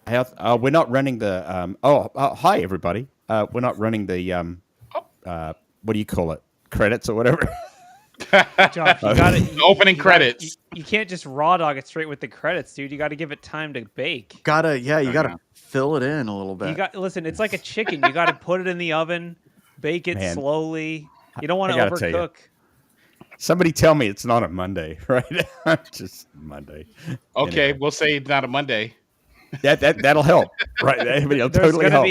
We're not running the. Hi everybody. We're not running the. What do you call it? Credits or whatever. Josh, you gotta opening credits. You can't just raw dog it straight with the credits, dude. You got to give it time to bake. You gotta fill it in a little bit. Listen. It's like a chicken. You got to put it in the oven, bake it slowly. You don't want to overcook. Somebody tell me it's not a Monday, right? Just Monday. Okay, we'll say it's not a Monday. That'll help, right? It'll totally help.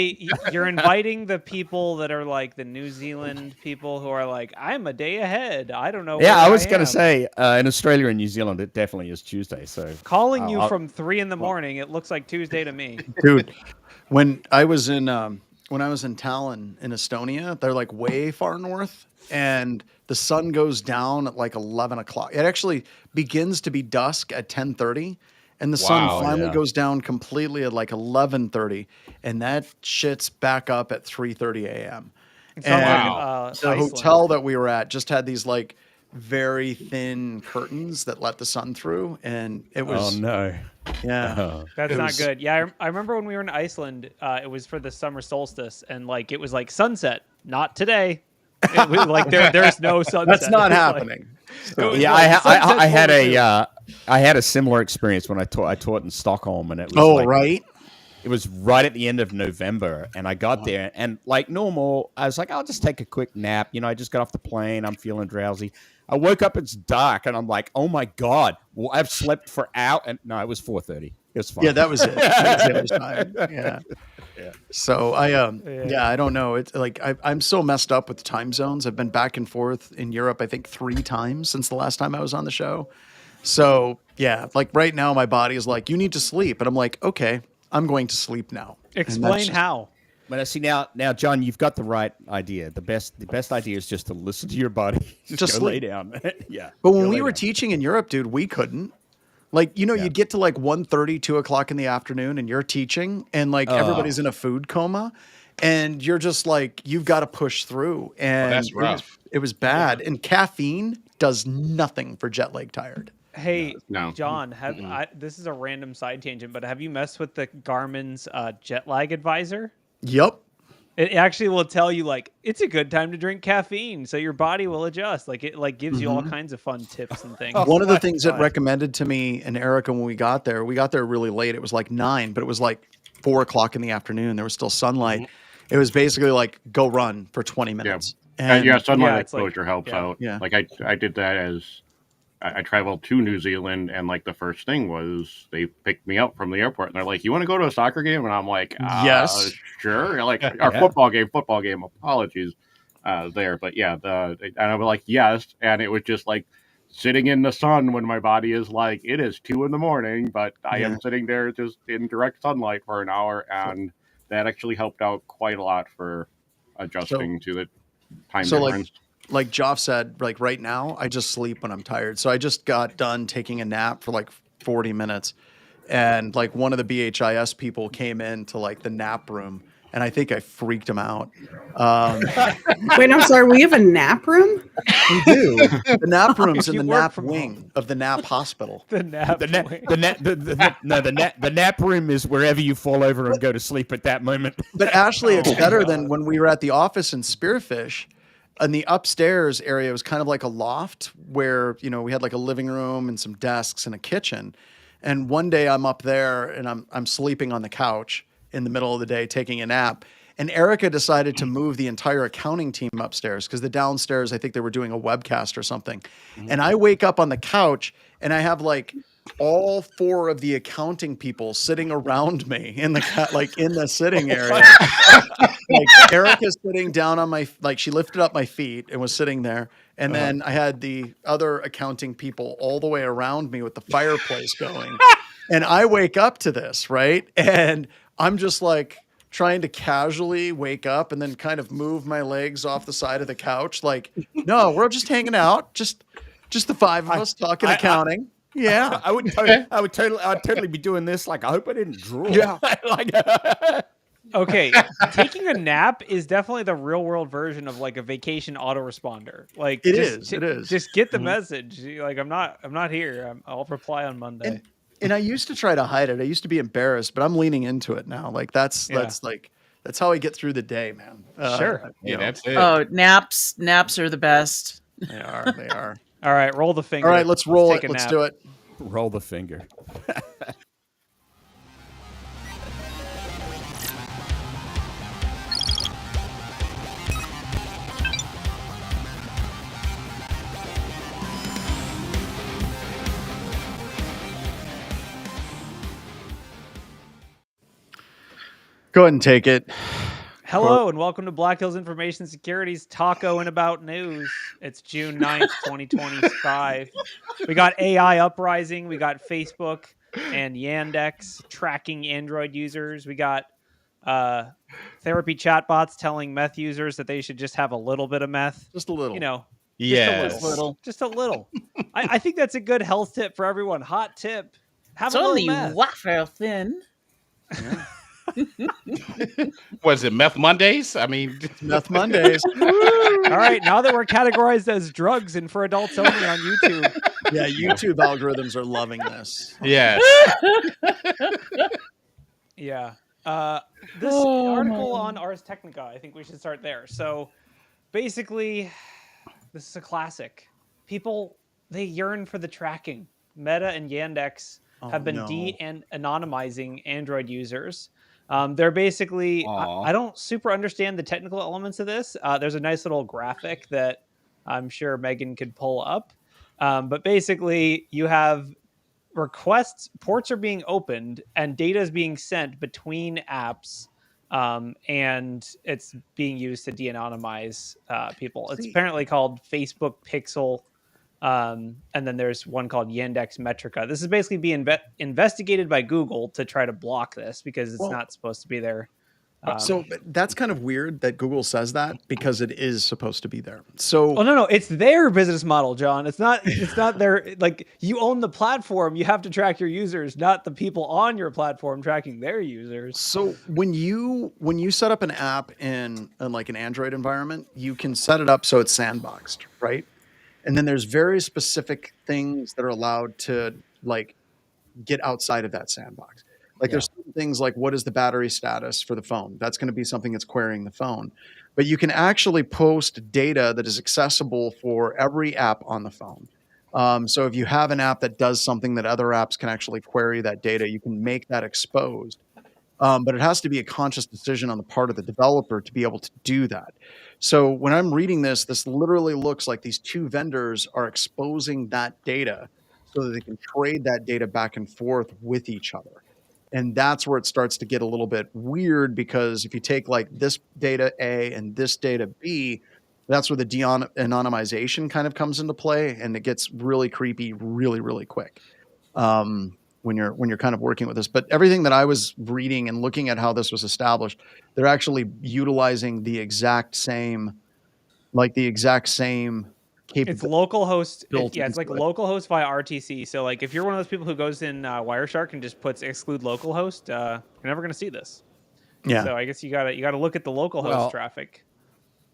You're inviting the people that are like the New Zealand people who are like, I'm a day ahead. I don't know. Yeah, I was going to say in Australia and New Zealand, it definitely is Tuesday. So calling you from 3 a.m, it looks like Tuesday to me, dude. When I was in Tallinn in Estonia, they're like way far north, and the sun goes down at like 11 o'clock. It actually begins to be dusk at 10:30. And the sun finally goes down completely at like 11:30, and that shit's back up at 3:30 a.m. And the hotel that we were at just had these like very thin curtains that let the sun through, and it was that's not good. Yeah, I remember when we were in Iceland, it was for the summer solstice, and like it was like sunset, not today. It was like there's no sunset. That's not happening. I had a similar experience when I taught in Stockholm, and it was it was right at the end of November, and I got there, and like normal, I was like, I'll just take a quick nap. I just got off the plane. I'm feeling drowsy. I woke up, it's dark, and I'm like, oh my God, well, I've slept for hours. And no, it was 4:30. It was fine. Yeah, that was it. That was time. Yeah. So I don't know. It's like I'm so messed up with the time zones. I've been back and forth in Europe, I think 3 times since the last time I was on the show. So yeah, like right now my body is like, you need to sleep. And I'm like, okay, I'm going to sleep now. Explain how. But I see now, John, you've got the right idea. The best idea is just to listen to your body. Just go lay down. Yeah. But when we were teaching in Europe, dude, we couldn't. Like, you'd get to like 1:30, 2 o'clock in the afternoon, and you're teaching, and like everybody's in a food coma, and you're just like, you've got to push through. And that's rough. It was bad. And caffeine does nothing for jet lag tired. Hey, John, this is a random side tangent, but have you messed with the Garmin's jet lag advisor? Yep. It actually will tell you like it's a good time to drink caffeine, so your body will adjust. Like it like gives you all kinds of fun tips and things. One of the things it recommended to me and Erica when we got there really late. It was like 9, but it was like 4 o'clock in the afternoon. There was still sunlight. It was basically like go run for 20 minutes. Sunlight exposure helps out. Yeah. Like I did that as I traveled to New Zealand, and like the first thing was they picked me up from the airport, and they're like, "You want to go to a soccer game?" And I'm like, "Yes, sure." Like our football game. Apologies, there, but yeah, and I was like, "Yes," and it was just like sitting in the sun when my body is like, it is 2 a.m, but I am sitting there just in direct sunlight for an hour, and that actually helped out quite a lot for adjusting to the time difference. Like Joff said, like right now, I just sleep when I'm tired. So I just got done taking a nap for like 40 minutes. And like one of the BHIS people came into like the nap room, and I think I freaked him out. Wait, I'm sorry. We have a nap room? We do. The nap room's in the nap wing of the nap hospital. The nap room is wherever you fall over and go to sleep at that moment. But Ashley, it's better than when we were at the office in Spearfish. And the upstairs area was kind of like a loft where, we had like a living room and some desks and a kitchen. And one day I'm up there and I'm sleeping on the couch in the middle of the day taking a nap. And Erica decided to move the entire accounting team upstairs because the downstairs, I think they were doing a webcast or something. And I wake up on the couch and I have like all 4 of the accounting people sitting around me in the sitting area. Like Erica's sitting down on she lifted up my feet and was sitting there. And then I had the other accounting people all the way around me with the fireplace going. And I wake up to this, right? And I'm just like trying to casually wake up and then kind of move my legs off the side of the couch. Like, no, we're just hanging out. Just the 5 of us talking accounting. Yeah, I would totally be doing this. Like, I hope I didn't drool. Yeah, okay. Taking a nap is definitely the real world version of like a vacation autoresponder. Like, it is. Just get the message. Like, I'm not here. I'll reply on Monday. And I used to try to hide it. I used to be embarrassed, but I'm leaning into it now. Like that's how I get through the day, man. Sure. Yeah, that's it. Oh, naps are the best. They are. All right, roll the finger. All right, let's roll take it. a Let's nap. do it. Roll the finger. Go ahead and take it. Hello and welcome to Black Hills Information Security's Taco and About News. It's June 9th, 2025. We got AI uprising. We got Facebook and Yandex tracking Android users. We got therapy chatbots telling meth users that they should just have a little bit of meth. Just a little. You know, Yes. just a little. I think that's a good health tip for everyone. Hot tip. Have It's a little only meth. wafer thin. Yeah. Was it Meth Mondays? I mean, Meth Mondays. All right, now that we're categorized as drugs and for adults only on YouTube. Yeah, YouTube algorithms are loving this. yes. Yeah. This article on Ars Technica, I think we should start there. So basically, this is a classic. People, they yearn for the tracking. Meta and Yandex have been de-anonymizing Android users. They're basically, I don't super understand the technical elements of this. There's a nice little graphic that I'm sure Megan could pull up. But basically, you have requests, ports are being opened, and data is being sent between apps, and it's being used to de-anonymize people. It's apparently called Facebook Pixel. And then there's one called Yandex Metrica. This is basically being investigated by Google to try to block this because it's not supposed to be there. So that's kind of weird that Google says that because it is supposed to be there. So no, it's their business model, John. It's not their, like, you own the platform. You have to track your users, not the people on your platform tracking their users. So when you set up an app in like an Android environment, you can set it up so it's sandboxed, right? And then there's very specific things that are allowed to like get outside of that sandbox. Like there's certain things like what is the battery status for the phone? That's going to be something that's querying the phone. But you can actually post data that is accessible for every app on the phone. So if you have an app that does something that other apps can actually query that data, you can make that exposed. But it has to be a conscious decision on the part of the developer to be able to do that. So when I'm reading this literally looks like these two vendors are exposing that data so that they can trade that data back and forth with each other. And that's where it starts to get a little bit weird, because if you take like this data A and this data B, that's where the de-anonymization kind of comes into play, and it gets really creepy really, really quick. When you're kind of working with this. But everything that I was reading and looking at how this was established, they're actually utilizing the exact same capability. It's localhost. It's like localhost via RTC. So like if you're one of those people who goes in Wireshark and just puts exclude localhost, you're never going to see this. Yeah. So I guess you gotta look at the localhost traffic.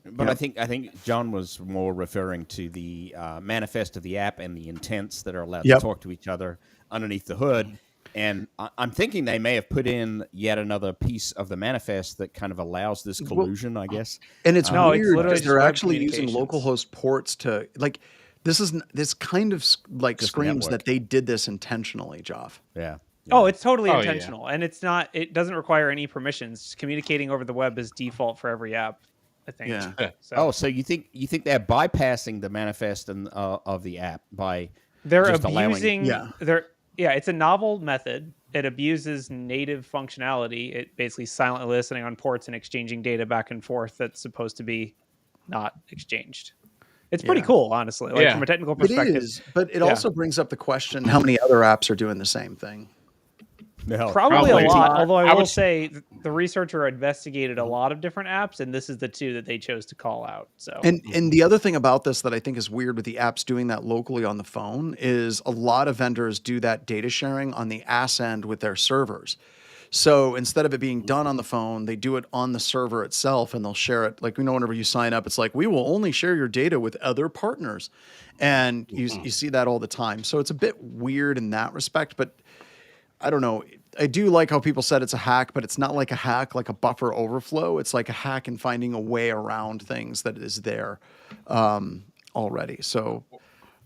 But I think John was more referring to the manifest of the app and the intents that are allowed to talk to each other underneath the hood. And I'm thinking they may have put in yet another piece of the manifest that kind of allows this collusion, I guess. And it's weird because they're web actually using localhost ports to like this kind of like just screams that they did this intentionally, Joff. Yeah. Oh, it's totally intentional, and it's not. It doesn't require any permissions. Communicating over the web is default for every app, I think. Yeah. So you think they're bypassing the manifest and of the app by they're just abusing? allowing... It's a novel method. It abuses native functionality. It basically silently listening on ports and exchanging data back and forth that's supposed to be not exchanged. It's pretty cool, honestly. Like from a technical perspective. It is, but it also brings up the question: how many other apps are doing the same thing? No, probably a lot. Although I will say the researcher investigated a lot of different apps, and this is the two that they chose to call out. So, and the other thing about this that I think is weird with the apps doing that locally on the phone is a lot of vendors do that data sharing on the ass end with their servers. So instead of it being done on the phone, they do it on the server itself, and they'll share it. Like, whenever you sign up, it's like, we will only share your data with other partners. And you see that all the time. So it's a bit weird in that respect, but I don't know. I do like how people said it's a hack, but it's not like a hack, like a buffer overflow. It's like a hack in finding a way around things that is there already. So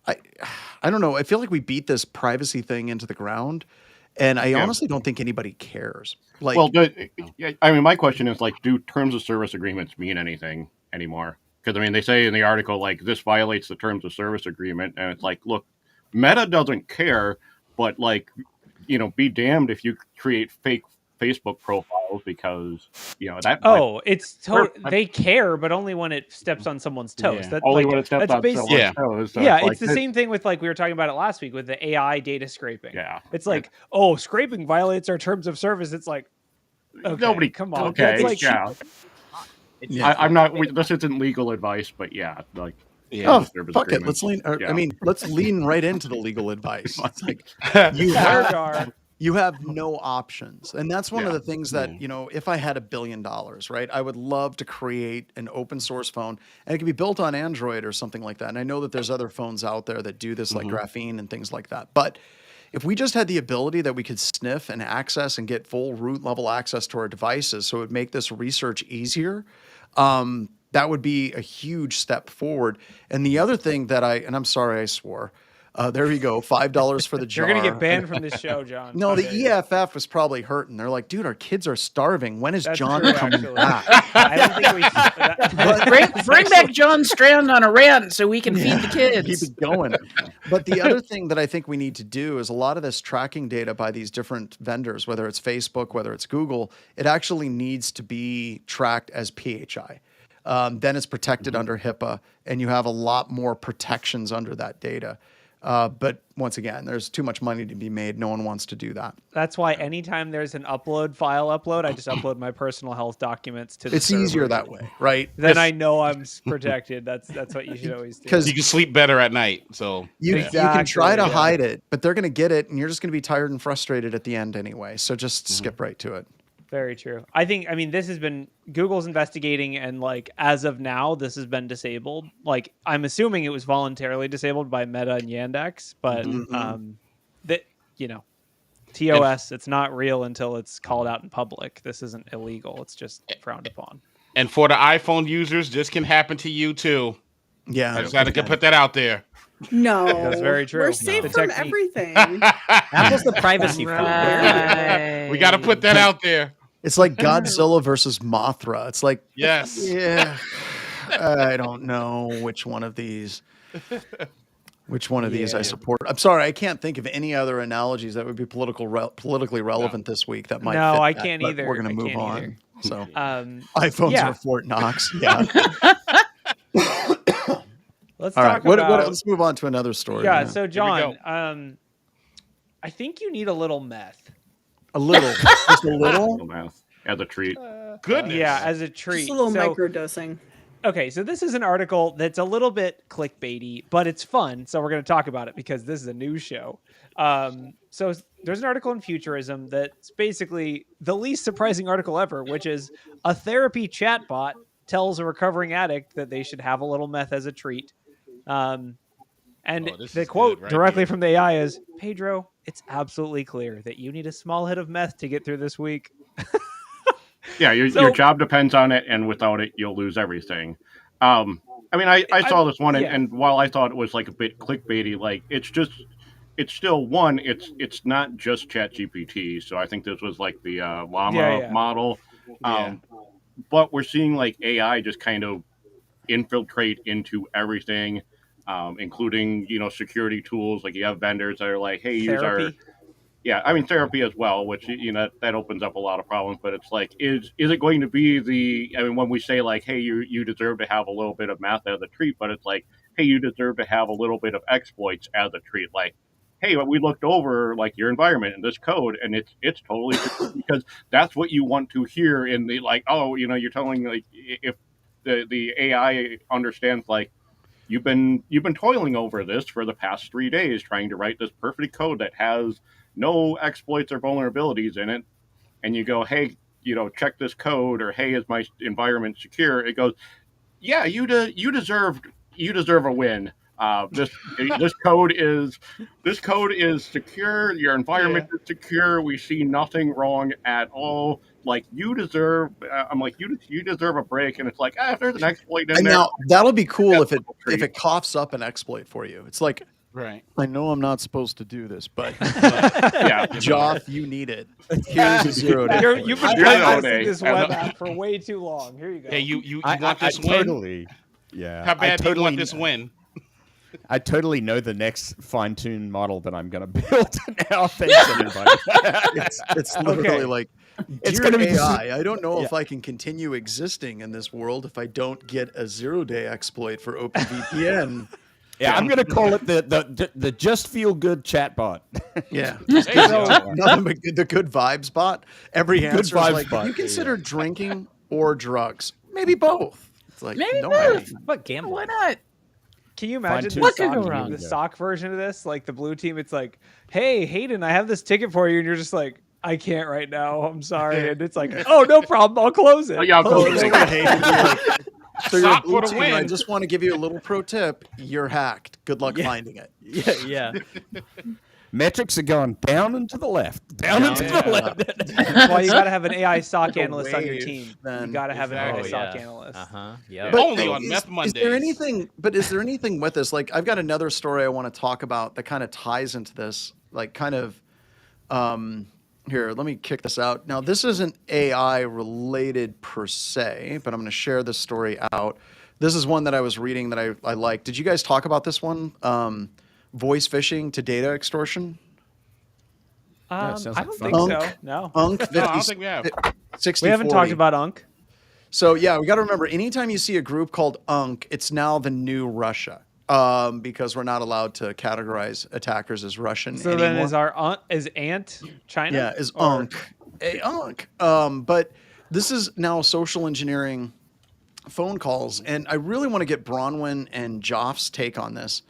I don't know. I feel like we beat this privacy thing into the ground, and I honestly don't think anybody cares. Like, well, I mean, my question is like, do terms of service agreements mean anything anymore? Because I mean, they say in the article like this violates the terms of service agreement, and it's like, look, Meta doesn't care, but like, be damned if you create fake Facebook profiles because that. It's they care, but only when it steps on someone's toes. Yeah. Only when it steps on someone's toes. So it's the same thing with like we were talking about it last week with the AI data scraping. Yeah, it's like scraping violates our terms of service. It's like nobody. Come on. Okay, it's like, I'm not. This isn't legal advice, but like. Yeah. Fuck it. Let's lean. I mean, let's lean right into the legal advice. It's like you have no options, and that's one of the things that if I had $1 billion, right, I would love to create an open source phone, and it can be built on Android or something like that. And I know that there's other phones out there that do this, like Graphene and things like that. But if we just had the ability that we could sniff and access and get full root level access to our devices, so it would make this research easier. That would be a huge step forward. And the other thing that I'm sorry, I swore. There you go, $5 for the jar. You're going to get banned from this show, John. No, the EFF was probably hurting. They're like, dude, our kids are starving. When is John coming back? I don't think we should. Bring back John Strand on a rant so we can feed the kids. Keep it going. But the other thing that I think we need to do is a lot of this tracking data by these different vendors, whether it's Facebook, whether it's Google, it actually needs to be tracked as PHI. Then it's protected under HIPAA, and you have a lot more protections under that data. But once again, there's too much money to be made. No one wants to do that. That's why anytime there's an file upload, I just upload my personal health documents to the It's easier that way, right? Then I know I'm protected. That's what you should always do. Because you can sleep better at night. So you can try to hide it, but they're going to get it, and you're just going to be tired and frustrated at the end anyway. So just skip right to it. Very true. This has been Google's investigating, and like as of now, this has been disabled. Like I'm assuming it was voluntarily disabled by Meta and Yandex, but TOS, it's not real until it's called out in public. This isn't illegal. It's just frowned upon. And for the iPhone users, this can happen to you too. Yeah, I just had to put that out there. No, that's very true. We're safe from everything. Apple's the privacy phone. We got to put that out there. It's like Godzilla versus Mothra. It's like, yes, yeah. I don't know which one of these. I support. I'm sorry, I can't think of any other analogies that would be politically relevant this week that might. No, fit I that, can't but either. We're going to move on. Either. So iPhones are Fort Knox. Yeah. Let's All talk right. about. Let's move on to another story. Yeah. So John, I think you need a little meth. A little, just a little meth as a treat. Goodness. Yeah, as a treat. Just a little microdosing. Okay, so this is an article that's a little bit clickbaity, but it's fun. So we're going to talk about it because this is a news show. So there's an article in Futurism that's basically the least surprising article ever, which is a therapy chatbot tells a recovering addict that they should have a little meth as a treat. And the quote directly from the AI is, Pedro, it's absolutely clear that you need a small hit of meth to get through this week. Yeah, your job depends on it, and without it, you'll lose everything. I saw this one, and while I thought it was like a bit clickbaity, like it's still one. It's not just ChatGPT. So I think this was like the Llama model. But we're seeing like AI just kind of infiltrate into everything, including security tools. Like you have vendors that are like, hey, use our therapy as well, which that opens up a lot of problems. But it's like, is it going to be when we say like, hey, you deserve to have a little bit of meth as a treat, but it's like, hey, you deserve to have a little bit of exploits as a treat, like, hey, we looked over like your environment and this code, and it's totally because that's what you want to hear in the like, oh, you're telling like if the AI understands like you've been toiling over this for the past 3 days trying to write this perfect code that has no exploits or vulnerabilities in it, and you go, hey, check this code, or hey, is my environment secure? It goes, yeah, you deserve a win. This code is secure. Your environment is secure. We see nothing wrong at all. Like you deserve. I'm like you deserve a break, and it's like if there's an exploit in And there. now that'll be cool if it coughs up an exploit for you. It's like, Right. I know I'm not supposed to do this, but Yeah, Joff, you need it. Here's a 0 day. You've been Zero testing day. this web app for way too long. Here you go. Hey, you I want this win? totally. Yeah. How bad do you want totally, this win? I totally know the next fine-tuned model that I'm going to build now. Thanks, everybody. It's literally like, It's dear gonna be AI, I don't know if I can continue existing in this world if I don't get a 0-day exploit for OpenVPN. Yeah, I'm going to call it the just feel good chatbot. Yeah. So, Nothing but the good vibes bot. Every answer is vibes like, bot, you consider drinking or drugs? Maybe both. It's like, Maybe no both. way. But gamble. Why not? can you imagine Fine-tune What could go the wrong? SOC version of this? Like the blue team, it's like, hey, Hayden, I have this ticket for you. And you're just like, I can't right now. I'm sorry. And it's like, oh, no problem. I'll close it. Oh, yeah, I'll close it. So you're a Sock blue for the team, I win. just want to give you a little pro tip. You're hacked. Good luck finding it. Yeah. Metrics are going down and to the left. Down and to the left. That's why you got to have an AI SOC a analyst on your wave, team. then. You got to have an AI Exactly. SOC analyst. Yeah. But- Only on is, Meth Is Mondays. there anything? But is there anything with this? Like, I've got another story I want to talk about that kind of ties into this. Like, kind of. Here, let me kick this out. Now, this isn't AI related per se, but I'm going to share this story out. This is one that I was reading that I liked. Did you guys talk about this one? Voice phishing to data extortion. Yeah, sounds I like don't fun. think Unk. so. No. Unk No, 50, I don't think we have. 60, We haven't 40. talked about Unk. So yeah, we got to remember, anytime you see a group called Unk, it's now the new Russia, because we're not allowed to categorize attackers as Russian So anymore. then is our aunt, is Ant China? Yeah, is Or- Unk. A Unk. But this is now social engineering phone calls, and I really want to get Bronwyn and Joff's take on this,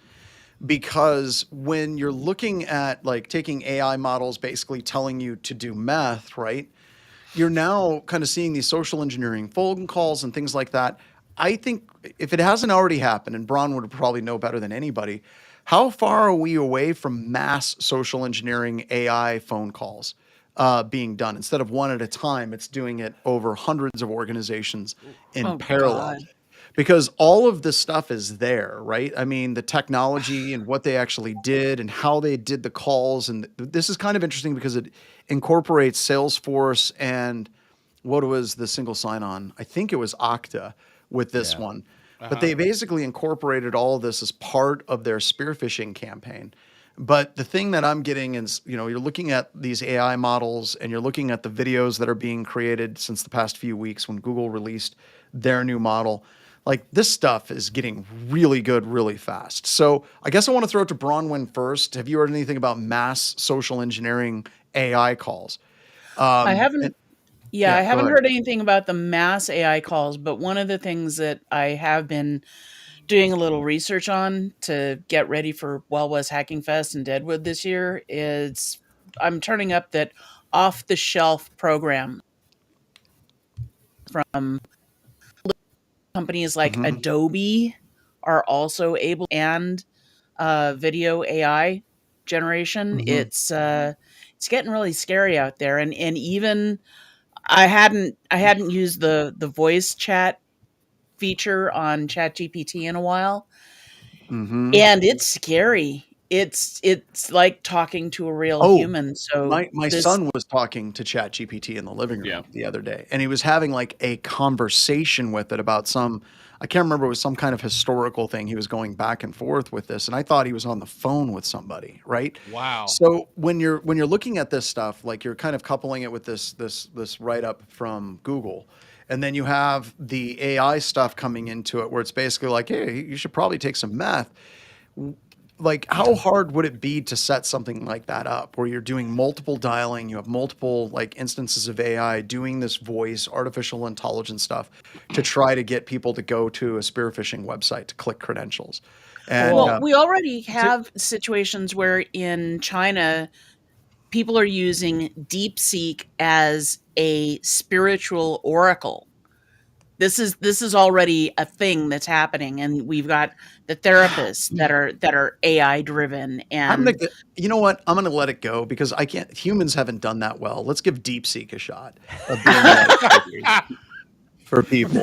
because when you're looking at like taking AI models basically telling you to do meth, right? You're now kind of seeing these social engineering phone calls and things like that. I think if it hasn't already happened, and Bron would probably know better than anybody, how far are we away from mass social engineering AI phone calls being done? Instead of one at a time, it's doing it over hundreds of organizations in parallel. God. Because all of this stuff is there, right? I mean, the technology and what they actually did and how they did the calls. And this is kind of interesting because it incorporates Salesforce and what was the single sign-on? I think it was Okta with this one. But they basically incorporated all of this as part of their spear phishing campaign. But the thing that I'm getting is, you're looking at these AI models and you're looking at the videos that are being created since the past few weeks when Google released their new model. Like, this stuff is getting really good really fast. So I guess I want to throw it to Bronwyn first. Have you heard anything about mass social engineering AI calls? I haven't. Yeah, I go haven't ahead. heard anything about the mass AI calls, but one of the things that I have been doing a little research on to get ready for Wild West Hacking Fest in Deadwood this year is I'm turning up that off-the-shelf program from companies like Adobe are also able, and video AI generation. It's getting really scary out there, and even I hadn't used the voice chat feature on ChatGPT in a while, and it's scary. It's like talking to a real human. So my son was talking to ChatGPT in the living room the other day, and he was having like a conversation with it about I can't remember, it was some kind of historical thing. He was going back and forth with this, and I thought he was on the phone with somebody, right? Wow. So when you're looking at this stuff, like, you're kind of coupling it with this write-up from Google. And then you have the AI stuff coming into it where it's basically like, hey, you should probably take some meth. Like, how hard would it be to set something like that up where you're doing multiple dialing, you have multiple like instances of AI doing this voice, artificial intelligence stuff to try to get people to go to a spear phishing website to click credentials? And well, we already have situations where in China, people are using DeepSeek as a spiritual oracle This is already a thing that's happening, and we've got the therapists that are AI driven. And you know what? I'm gonna let it go because I can't. Humans haven't done that well. Let's give DeepSeek a shot of being like for people.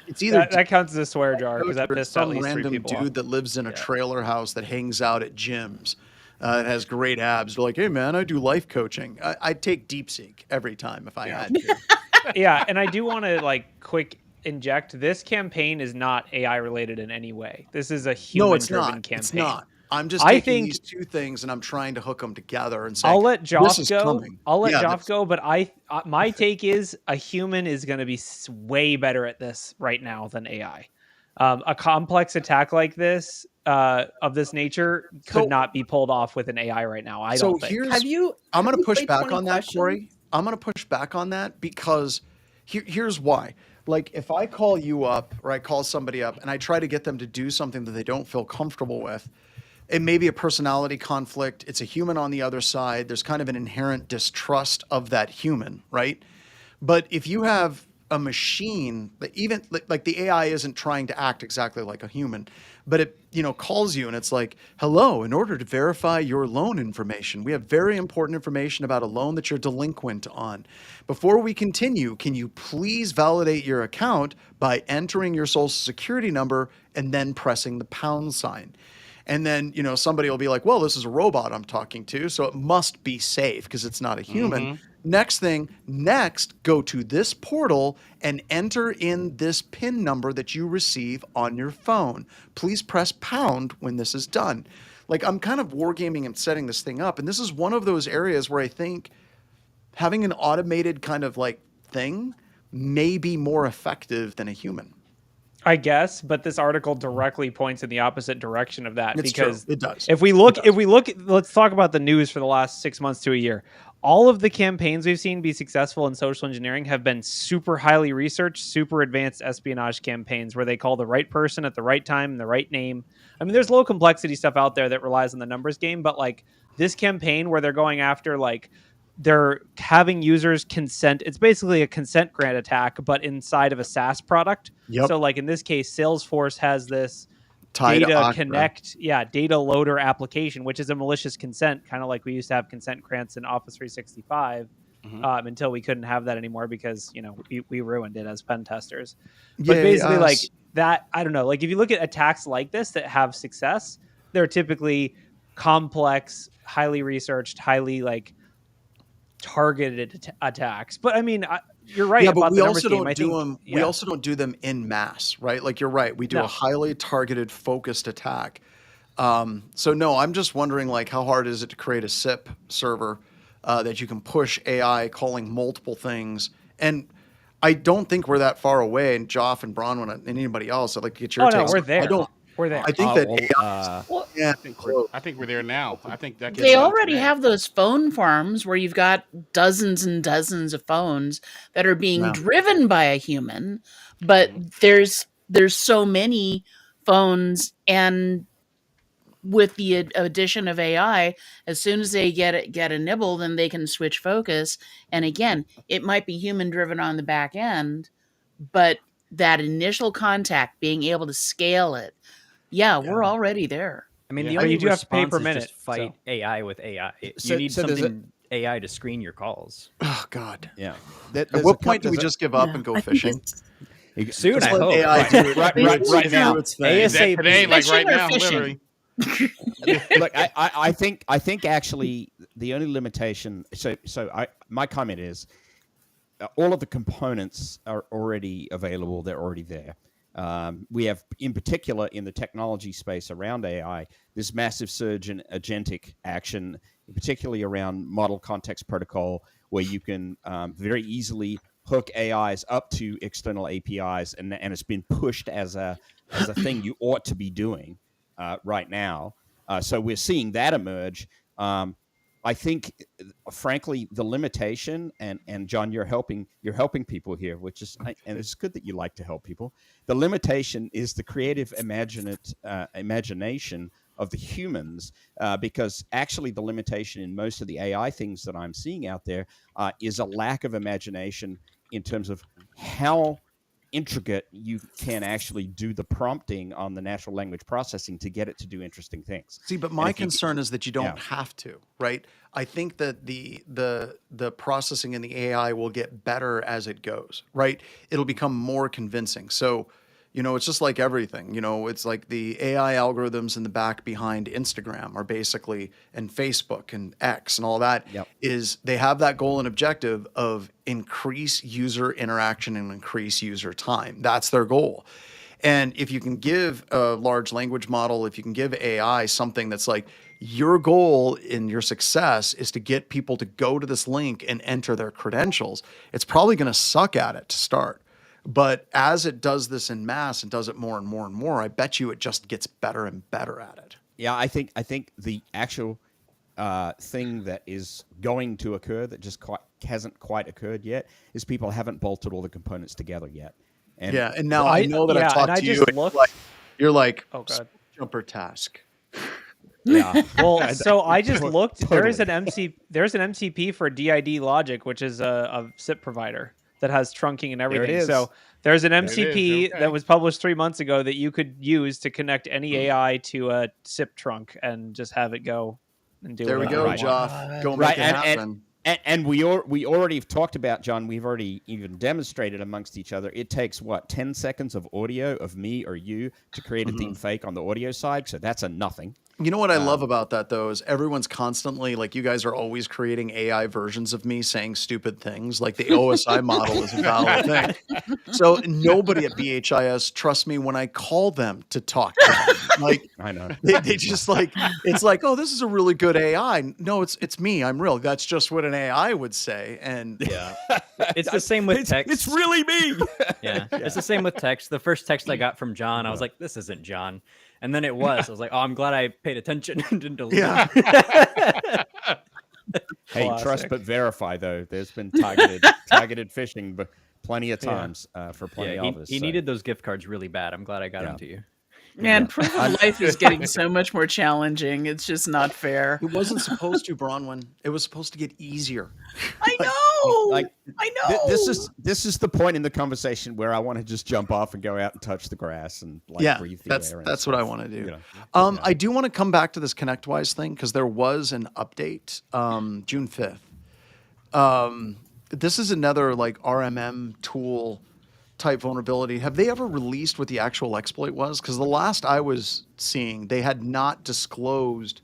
It's either that counts as a swear jar because that pissed at least 3 people dude off. that lives in a trailer house that hangs out at gyms. It has great abs. They're like, hey man, I do life coaching. I'd take DeepSeek every time if I had to. Yeah, and I do want to like quick inject. This campaign is not AI related in any way. This is a human-driven campaign. It's not. I'm just taking these two things and I'm trying to hook them together and say, I'll let Joff go. Coming. I'll let Joff go, but my take is a human is going to be way better at this right now than AI. A complex attack like this, of this nature, could not be pulled off with an AI right now. I don't think. I'm going to push back on that, Corey. I'm going to push back on that because here's why. Like if I call you up or I call somebody up and I try to get them to do something that they don't feel comfortable with, it may be a personality conflict. It's a human on the other side. There's kind of an inherent distrust of that human, right? But if you have a machine that even like the AI isn't trying to act exactly like a human, but it, calls you and it's like, hello, in order to verify your loan information, we have very important information about a loan that you're delinquent on. Before we continue, can you please validate your account by entering your social security number and then pressing the pound sign? And then, somebody will be like, well, this is a robot I'm talking to, so it must be safe because it's not a human. Next, go to this portal and enter in this PIN number that you receive on your phone. Please press pound when this is done. Like, I'm kind of wargaming and setting this thing up. And this is one of those areas where I think having an automated kind of like thing may be more effective than a human. I guess, but this article directly points in the opposite direction of that. It's because true. It does. If we look, let's talk about the news for the last 6 months to a year. All of the campaigns we've seen be successful in social engineering have been super highly researched, super advanced espionage campaigns where they call the right person at the right time, the right name. I mean, there's low complexity stuff out there that relies on the numbers game, but like this campaign where they're going after they're having users consent. It's basically a consent grant attack, but inside of a SaaS product. Yep. So like in this case, Salesforce has this data loader application, which is a malicious consent, kind of like we used to have consent grants in Office 365 until we couldn't have that anymore because, we ruined it as pen testers. But basically like that, I don't know, like if you look at attacks like this that have success, they're typically complex, highly researched, highly targeted attacks. But I mean, you're right. Yeah, but we also don't do them. Yeah. We also don't do them in mass, right? Like you're right. We do a highly targeted, focused attack. So no, I'm just wondering, how hard is it to create a SIP server that you can push AI calling multiple things? And I don't think we're that far away. And Joff and Bronwyn and anybody else, I'd like to get your takes. No, we're there. We're there. I think I think we're there now. I think that they already have those phone farms where you've got dozens and dozens of phones that are being driven by a human, but there's so many phones, and with the addition of AI, as soon as they get a nibble, then they can switch focus. And again, it might be human driven on the back end, but that initial contact, being able to scale it. Yeah, we're already there. I mean, the only you have to pay per minute. Just fight AI with AI. You need something AI to screen your calls. Oh God. Yeah. At what point do we just give up and go fishing? Soon, I hope. AI do it right now. ASAP. Today, like right now, literally. Look, I think actually the only limitation. My comment is, all of the components are already available. They're already there. We have, in particular, in the technology space around AI, this massive surge in agentic action, particularly around model context protocol, where you can very easily hook AIs up to external APIs, and it's been pushed as a thing you ought to be doing right now. So we're seeing that emerge. I think, frankly, the limitation, and John, you're helping people here, which is, and it's good that you like to help people. The limitation is the creative imagination of the humans, because actually the limitation in most of the AI things that I'm seeing out there is a lack of imagination in terms of how intricate you can actually do the prompting on the natural language processing to get it to do interesting things. See, but my concern is that you don't have to, right? I think that the processing in the AI will get better as it goes, right? It'll become more convincing. So, it's just like everything, it's like the AI algorithms in the back behind Instagram are basically, and Facebook and X and all that is they have that goal and objective of increase user interaction and increase user time. That's their goal. And if you can give a large language model, if you can give AI something that's like, your goal in your success is to get people to go to this link and enter their credentials, it's probably going to suck at it to start. But as it does this in mass and does it more and more and more, I bet you it just gets better and better at it. Yeah, I think the actual thing that is going to occur that just hasn't quite occurred yet is people haven't bolted all the components together yet. And and now I know that I've talked to you. You're like, oh god, jumper task. Yeah. Well, so I just looked. Totally. There's an MCP for DID logic, which is a SIP provider that has trunking and everything. So there's an MCP that was published 3 months ago that you could use to connect any AI to a SIP trunk and just have it go and do. There we go, Joff. Go make it happen. And we already have talked about, John, we've already even demonstrated amongst each other. It takes 10 seconds of audio of me or you to create a deep fake on the audio side. So that's a nothing. You know what I love about that, though, is everyone's constantly, like, you guys are always creating AI versions of me saying stupid things. Like the OSI model is a valid thing. So nobody at BHIS trusts me when I call them to talk to them. Like, I know. They just like, it's like, oh, this is a really good AI. No, it's me. I'm real. That's just what an AI would say. And it's the same with text. It's really me. Yeah. It's the same with text. The first text I got from John, I was like, this isn't John. And then it was. I was like, oh, I'm glad I paid attention and didn't delete it. Hey, trust but verify, though. There's been targeted phishing, but plenty of times for plenty of us. He needed those gift cards really bad. I'm glad I got them to you. Man, proof of life is getting so much more challenging. It's just not fair. It wasn't supposed to, Bronwyn. It was supposed to get easier. I know. I know. This is the point in the conversation where I want to just jump off and go out and touch the grass and breathe the air. That's what I want to do. I do want to come back to this ConnectWise thing because there was an update June 5th. This is another RMM tool type vulnerability. Have they ever released what the actual exploit was? Because the last I was seeing, they had not disclosed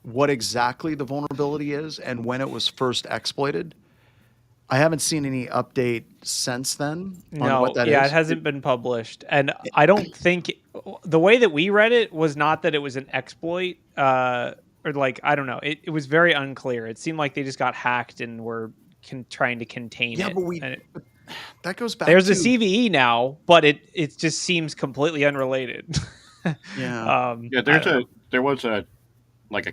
what exactly the vulnerability is and when it was first exploited. I haven't seen any update since then on what that is. Yeah, it hasn't been published. And I don't think the way that we read it was not that it was an exploit or I don't know. It was very unclear. It seemed like they just got hacked and were trying to contain it. Yeah, but that goes back. There's a CVE now, but it just seems completely unrelated. Yeah. There was a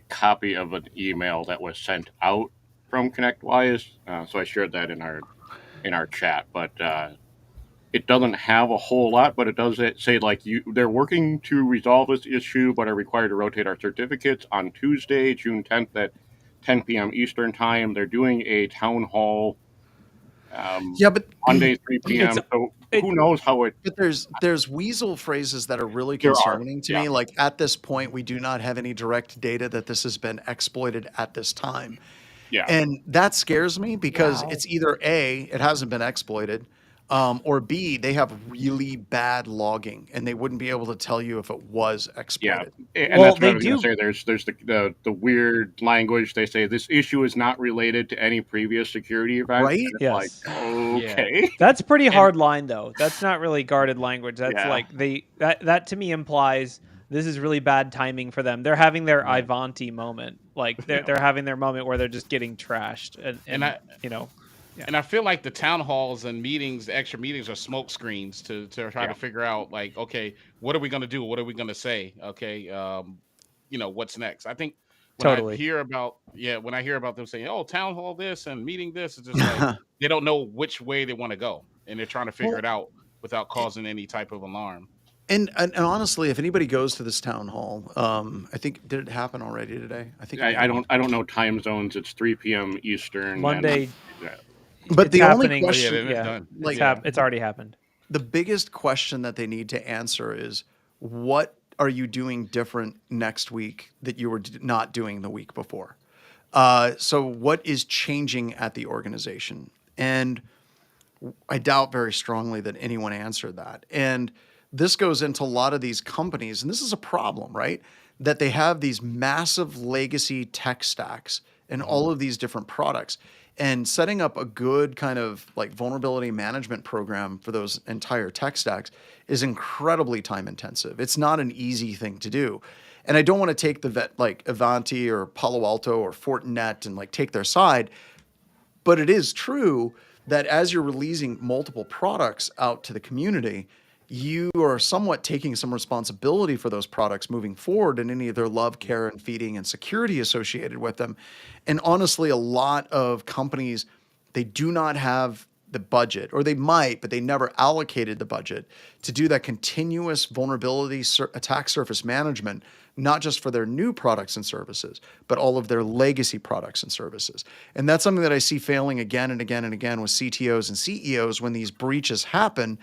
copy of an email that was sent out from ConnectWise, so I shared that in our chat. But it doesn't have a whole lot, but it does say they're working to resolve this issue, but are required to rotate our certificates on Tuesday, June 10th at 10 p.m. Eastern time. They're doing a town hall. But Monday 3 p.m. So who knows how it? But there's weasel phrases that are really concerning to me. Like at this point, we do not have any direct data that this has been exploited at this time. Yeah, and that scares me because it's either A, it hasn't been exploited, or B, they have really bad logging and they wouldn't be able to tell you if it was exploited. Yeah, and that's what I was going to say. There's the weird language. They say this issue is not related to any previous security event. Right? Yes. Okay. Yeah. That's pretty hard line though. That's not really guarded language. That's that to me implies this is really bad timing for them. They're having their Ivanti moment. They're having their moment where they're just getting trashed and And I feel like the town halls and meetings, the extra meetings, are smoke screens to try to figure out okay, what are we going to do? What are we going to say? Okay, what's next? I think when I hear about them saying, "Oh, town hall this and meeting this," it's just they don't know which way they want to go, and they're trying to figure it out without causing any type of alarm. And honestly, if anybody goes to this town hall, I think did it happen already today? I think I don't know time zones. It's 3 p.m. Eastern Monday. But it's the happening. only question, it's already happened. the biggest question that they need to answer is, what are you doing different next week that you were not doing the week before? So what is changing at the organization? And I doubt very strongly that anyone answered that. And this goes into a lot of these companies, and this is a problem, right? That they have these massive legacy tech stacks and all of these different products. And setting up a good kind of like vulnerability management program for those entire tech stacks is incredibly time intensive. It's not an easy thing to do. And I don't want to take like Ivanti or Palo Alto or Fortinet and like take their side, but it is true that as you're releasing multiple products out to the community, you are somewhat taking some responsibility for those products moving forward and any of their love, care, and feeding and security associated with them. And honestly, a lot of companies, they do not have the budget, or they might, but they never allocated the budget to do that continuous vulnerability attack surface management, not just for their new products and services, but all of their legacy products and services. And that's something that I see failing again and again and again with CTOs and CEOs when these breaches happen.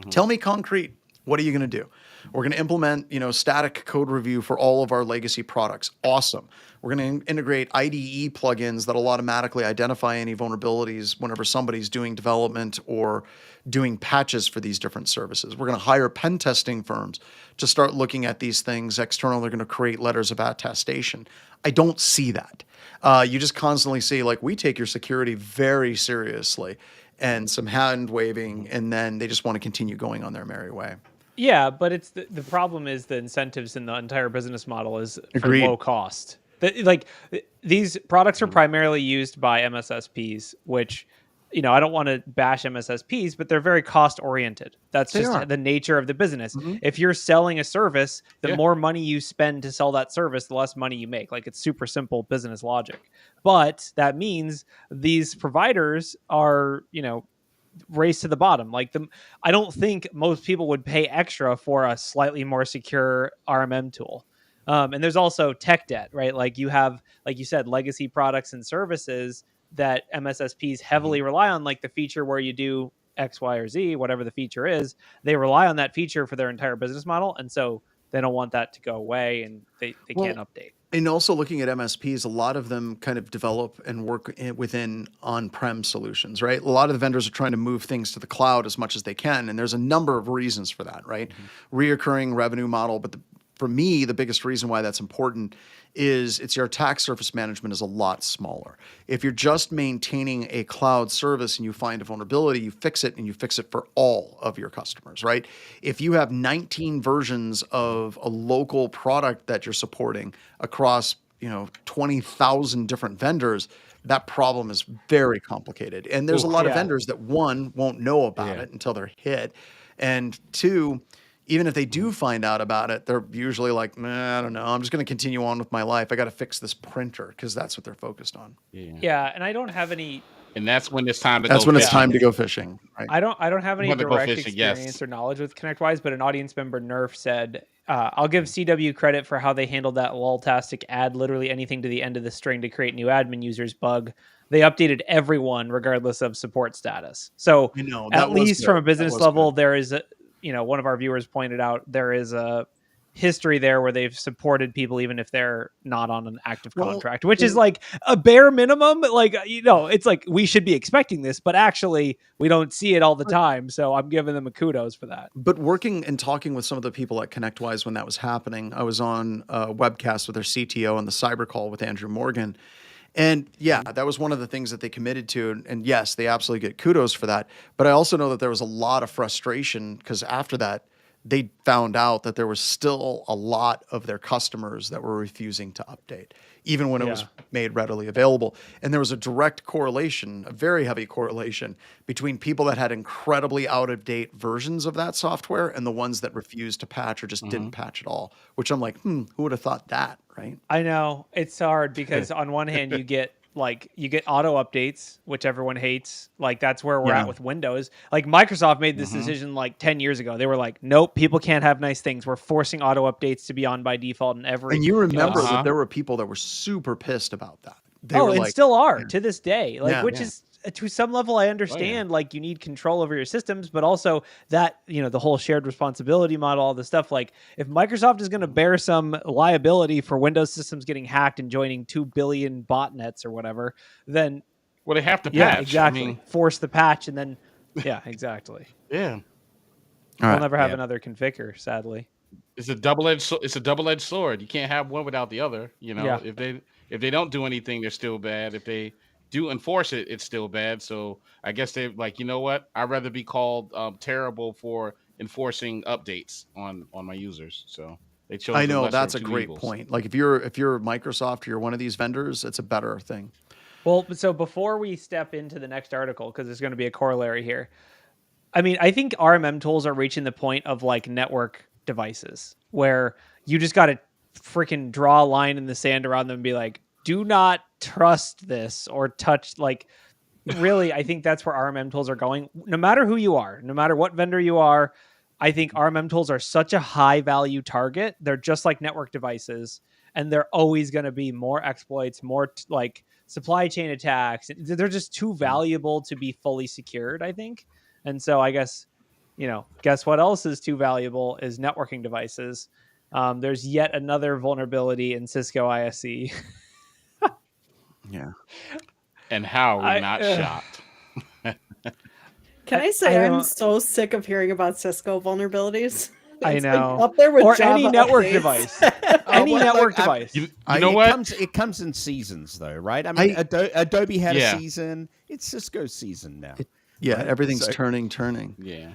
Tell me concrete, what are you going to do? We're going to implement, static code review for all of our legacy products. Awesome. We're going to integrate IDE plugins that'll automatically identify any vulnerabilities whenever somebody's doing development or doing patches for these different services. We're going to hire pen testing firms to start looking at these things external. They're going to create letters of attestation. I don't see that. You just constantly see, like, we take your security very seriously, and some hand waving, and then they just want to continue going on their merry way. Yeah, but it's the problem is the incentives in the entire business model is for Agreed. low cost. These products are primarily used by MSSPs, which, I don't want to bash MSSPs, but they're very cost oriented. That's just the nature of the business. If you're selling a service, the more money you spend to sell that service, the less money you make. Like, it's super simple business logic. But that means these providers are, race to the bottom. I don't think most people would pay extra for a slightly more secure RMM tool. And there's also tech debt, right? Like, you have, like you said, legacy products and services that MSSPs heavily rely on, like the feature where you do X, Y, or Z, whatever the feature is. They rely on that feature for their entire business model. And so they don't want that to go away, and they can't update. And also looking at MSPs, a lot of them kind of develop and work within on-prem solutions, right? A lot of the vendors are trying to move things to the cloud as much as they can, and there's a number of reasons for that, right? Reoccurring revenue model, but for me, the biggest reason why that's important is your attack surface management is a lot smaller. If you're just maintaining a cloud service and you find a vulnerability, you fix it, and you fix it for all of your customers, right? If you have 19 versions of a local product that you're supporting across, 20,000 different vendors, that problem is very complicated. And there's a lot of vendors that, one, won't know about it until they're hit, and two, even if they do find out about it, they're usually like, I don't know, I'm just going to continue on with my life. I got to fix this printer, because that's what they're focused on. Yeah, and I don't have any. And that's when it's time to That's go when fishing. it's time to go fishing. Right? I don't have any Want to go direct fishing, experience or knowledge with ConnectWise, but an audience member, Nerf, said, I'll give CW credit for how they handled that lultastic add literally anything to the end of the string to create new admin users bug. They updated everyone regardless of support status. So at least from a business level, there is a, one of our viewers pointed out, there is a history there where they've supported people even if they're not on an active contract, which is like a bare minimum. Like, it's like we should be expecting this, but actually we don't see it all the time. So I'm giving them a kudos for that. But working and talking with some of the people at ConnectWise when that was happening, I was on a webcast with their CTO on the cyber call with Andrew Morgan. And that was one of the things that they committed to. And yes, they absolutely get kudos for that. But I also know that there was a lot of frustration, because after that, they found out that there was still a lot of their customers that were refusing to update, even when it was made readily available. And there was a direct correlation, a very heavy correlation, between people that had incredibly out-of-date versions of that software and the ones that refused to patch or just didn't patch at all, which I'm like, who would have thought that, right? I know. It's hard because on one hand, you get auto updates, which everyone hates. Like, that's where we're at with Windows. Like, Microsoft made this decision like 10 years ago. They were like, nope, people can't have nice things. We're forcing auto updates to be on by default in every. And you remember that there were people that were super pissed about that. And still are to this day. Like, which is to some level, I understand like you need control over your systems, but also that, the whole shared responsibility model, all the stuff, like if Microsoft is going to bear some liability for Windows systems getting hacked and joining 2 billion botnets or whatever, then they have to patch. Yeah, exactly. Force the patch and then, yeah, exactly. Yeah. We'll never have another configure, sadly. It's a double-edged sword. You can't have one without the other. If they don't do anything, they're still bad. If they do enforce it, it's still bad. So I guess they're like, you know what? I'd rather be called terrible for enforcing updates on my users. So they chose. I know that's a great point. Like if you're Microsoft or you're one of these vendors, it's a better thing. Well, so before we step into the next article, because there's going to be a corollary here. I mean, I think RMM tools are reaching the point of like network devices where you just got to freaking draw a line in the sand around them and be like, do not trust this or touch. Like, really, I think that's where RMM tools are going. No matter who you are, no matter what vendor you are, I think RMM tools are such a high value target. They're just like network devices, and they're always going to be more exploits, more like supply chain attacks. They're just too valuable to be fully secured, I think. And so I guess, guess what else is too valuable is networking devices. There's yet another vulnerability in Cisco ISE. Yeah. And how we're not shocked. Can I say I'm so sick of hearing about Cisco vulnerabilities? I know. Like up there with or Java any network updates. device. Any network device. You know what? It comes in seasons, though, right? I mean, Adobe had a season. It's Cisco's season now. Right? Everything's turning. Yeah.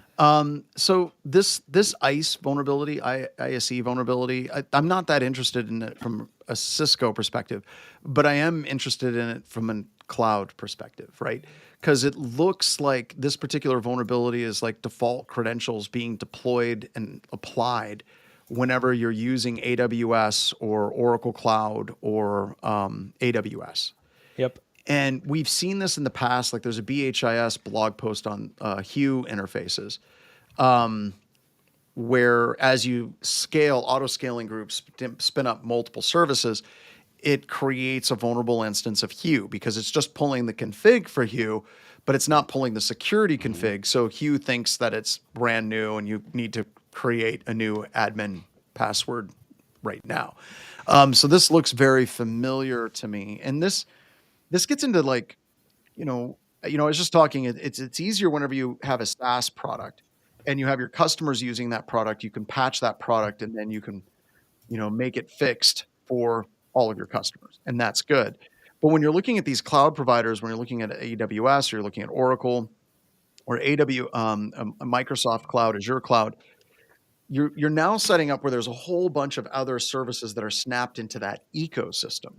So this ICE vulnerability, ISE vulnerability, I'm not that interested in it from a Cisco perspective, but I am interested in it from a cloud perspective, right? Because it looks like this particular vulnerability is like default credentials being deployed and applied whenever you're using AWS or Oracle Cloud or AWS. Yep. And we've seen this in the past. Like there's a BHIS blog post on Hue interfaces, where as you scale, auto-scaling groups spin up multiple services, it creates a vulnerable instance of Hue because it's just pulling the config for Hue, but it's not pulling the security config. So Hue thinks that it's brand new and you need to create a new admin password right now. So this looks very familiar to me. And this gets into like, I was just talking, it's easier whenever you have a SaaS product and you have your customers using that product, you can patch that product and then you can, make it fixed for all of your customers. And that's good. But when you're looking at these cloud providers, when you're looking at AWS or you're looking at Oracle or Microsoft Cloud, Azure Cloud, you're now setting up where there's a whole bunch of other services that are snapped into that ecosystem.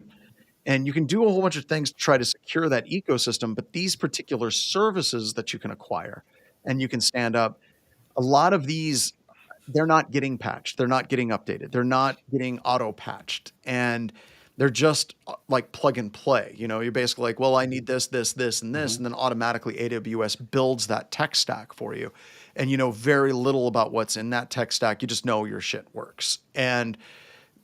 And you can do a whole bunch of things to try to secure that ecosystem, but these particular services that you can acquire and you can stand up, a lot of these, they're not getting patched. They're not getting updated. They're not getting auto-patched. And they're just like plug and play. You're basically like, well, I need this, and this. And then automatically AWS builds that tech stack for you. And you know very little about what's in that tech stack. You just know your shit works. And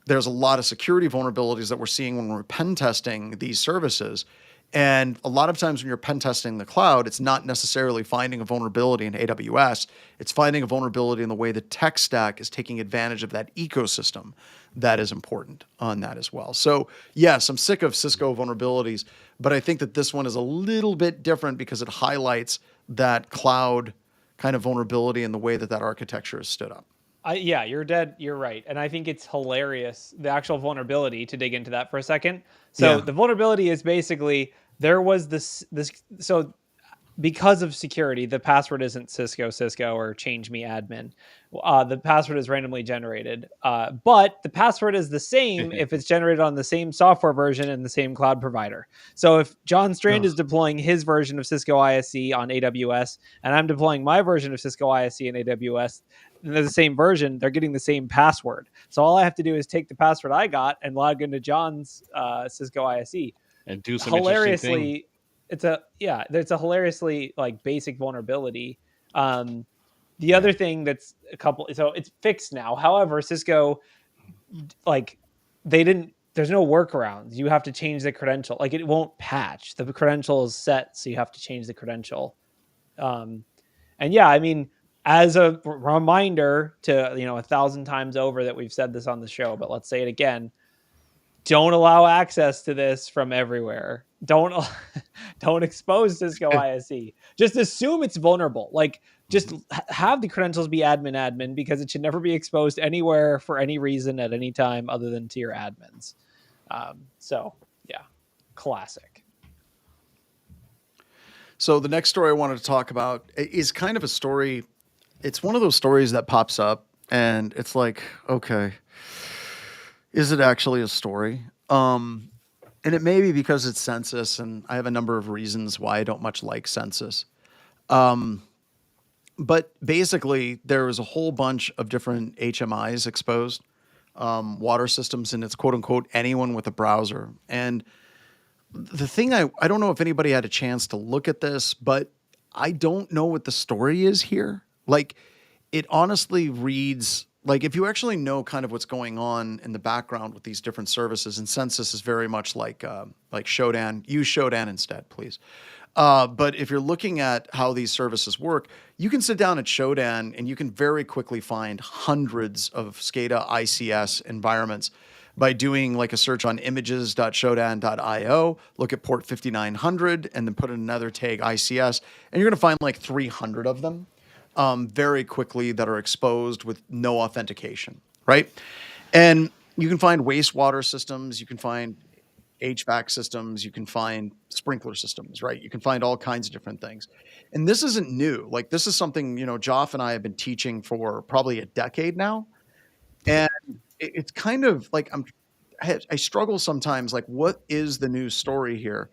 there's a lot of security vulnerabilities that we're seeing when we're pen testing these services. And a lot of times when you're pen testing the cloud, it's not necessarily finding a vulnerability in AWS. It's finding a vulnerability in the way the tech stack is taking advantage of that ecosystem that is important on that as well. So yes, I'm sick of Cisco vulnerabilities, but I think that this one is a little bit different because it highlights that cloud kind of vulnerability and the way that architecture is stood up. Yeah, you're right. And I think it's hilarious, the actual vulnerability, to dig into that for a second. So the vulnerability is basically, there was this, so because of security, the password isn't Cisco or change me admin. The password is randomly generated. But the password is the same if it's generated on the same software version and the same cloud provider. So if John Strand is deploying his version of Cisco ISE on AWS, and I'm deploying my version of Cisco ISE in AWS, and they're the same version, they're getting the same password. So all I have to do is take the password I got and log into John's Cisco ISE. And do some hilariously, it's a hilariously like basic vulnerability. The other thing so it's fixed now. However, Cisco, like, they didn't there's no workarounds. You have to change the credential. Like it won't patch. The credential is set, so you have to change the credential. And yeah, I mean, as a reminder to 1,000 times over that we've said this on the show, but let's say it again. Don't allow access to this from everywhere. Don't expose Cisco ISE. Just assume it's vulnerable. Like just have the credentials be admin, because it should never be exposed anywhere for any reason at any time other than to your admins. So yeah, classic. So the next story I wanted to talk about is kind of a story. It's one of those stories that pops up and it's like, okay, is it actually a story? And it may be because it's census, and I have a number of reasons why I don't much like census. But basically, there was a whole bunch of different HMIs exposed, water systems, and it's quote unquote anyone with a browser. And the thing, I don't know if anybody had a chance to look at this, but I don't know what the story is here. Like, it honestly reads like if you actually know kind of what's going on in the background with these different services, and census is very much like Shodan. Use Shodan instead, please. But if you're looking at how these services work, you can sit down at Shodan and you can very quickly find hundreds of SCADA ICS environments by doing like a search on images.shodan.io, look at port 5900, and then put in another tag ICS, and you're going to find like 300 of them very quickly that are exposed with no authentication, right? And you can find wastewater systems, you can find HVAC systems, you can find sprinkler systems, right? You can find all kinds of different things. And this isn't new. Like this is something, Joff and I have been teaching for probably a decade now. And it's kind of like I struggle sometimes, like what is the news story here?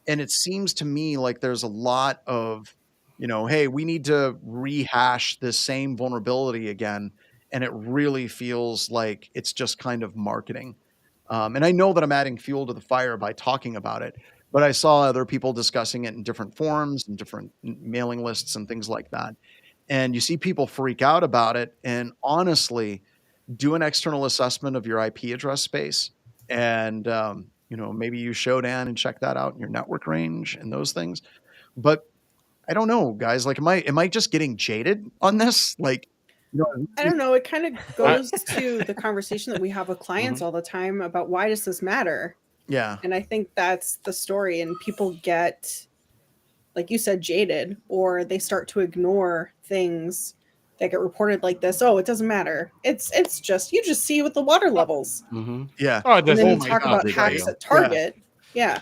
And it seems to me like there's a lot of, hey, we need to rehash this same vulnerability again. And it really feels like it's just kind of marketing. And I know that I'm adding fuel to the fire by talking about it, but I saw other people discussing it in different forums and different mailing lists and things like that. And you see people freak out about it. And honestly, do an external assessment of your IP address space and, maybe use Shodan and check that out in your network range and those things. But I don't know, guys, like, am I just getting jaded on this? Like, I don't know. It kind of goes to the conversation that we have with clients all the time about why does this matter? Yeah. And I think that's the story. And people get, like you said, jaded, or they start to ignore things that get reported like this. Oh, it doesn't matter. It's just, you just see with the water levels. Yeah. Oh, and then you talk about hacks at Target. Yeah.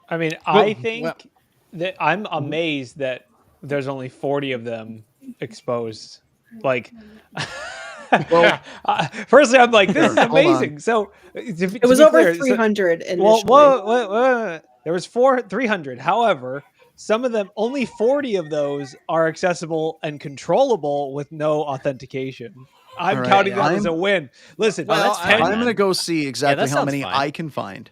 I mean, I think that I'm amazed that there's only 40 of them exposed. Like, firstly, I'm like, this is amazing. So it was over 300 initially. Well, there was 300. However, some of them, only 40 of those are accessible and controllable with no authentication. I'm counting that as a win. Listen, I'm going to go see exactly how many I can find.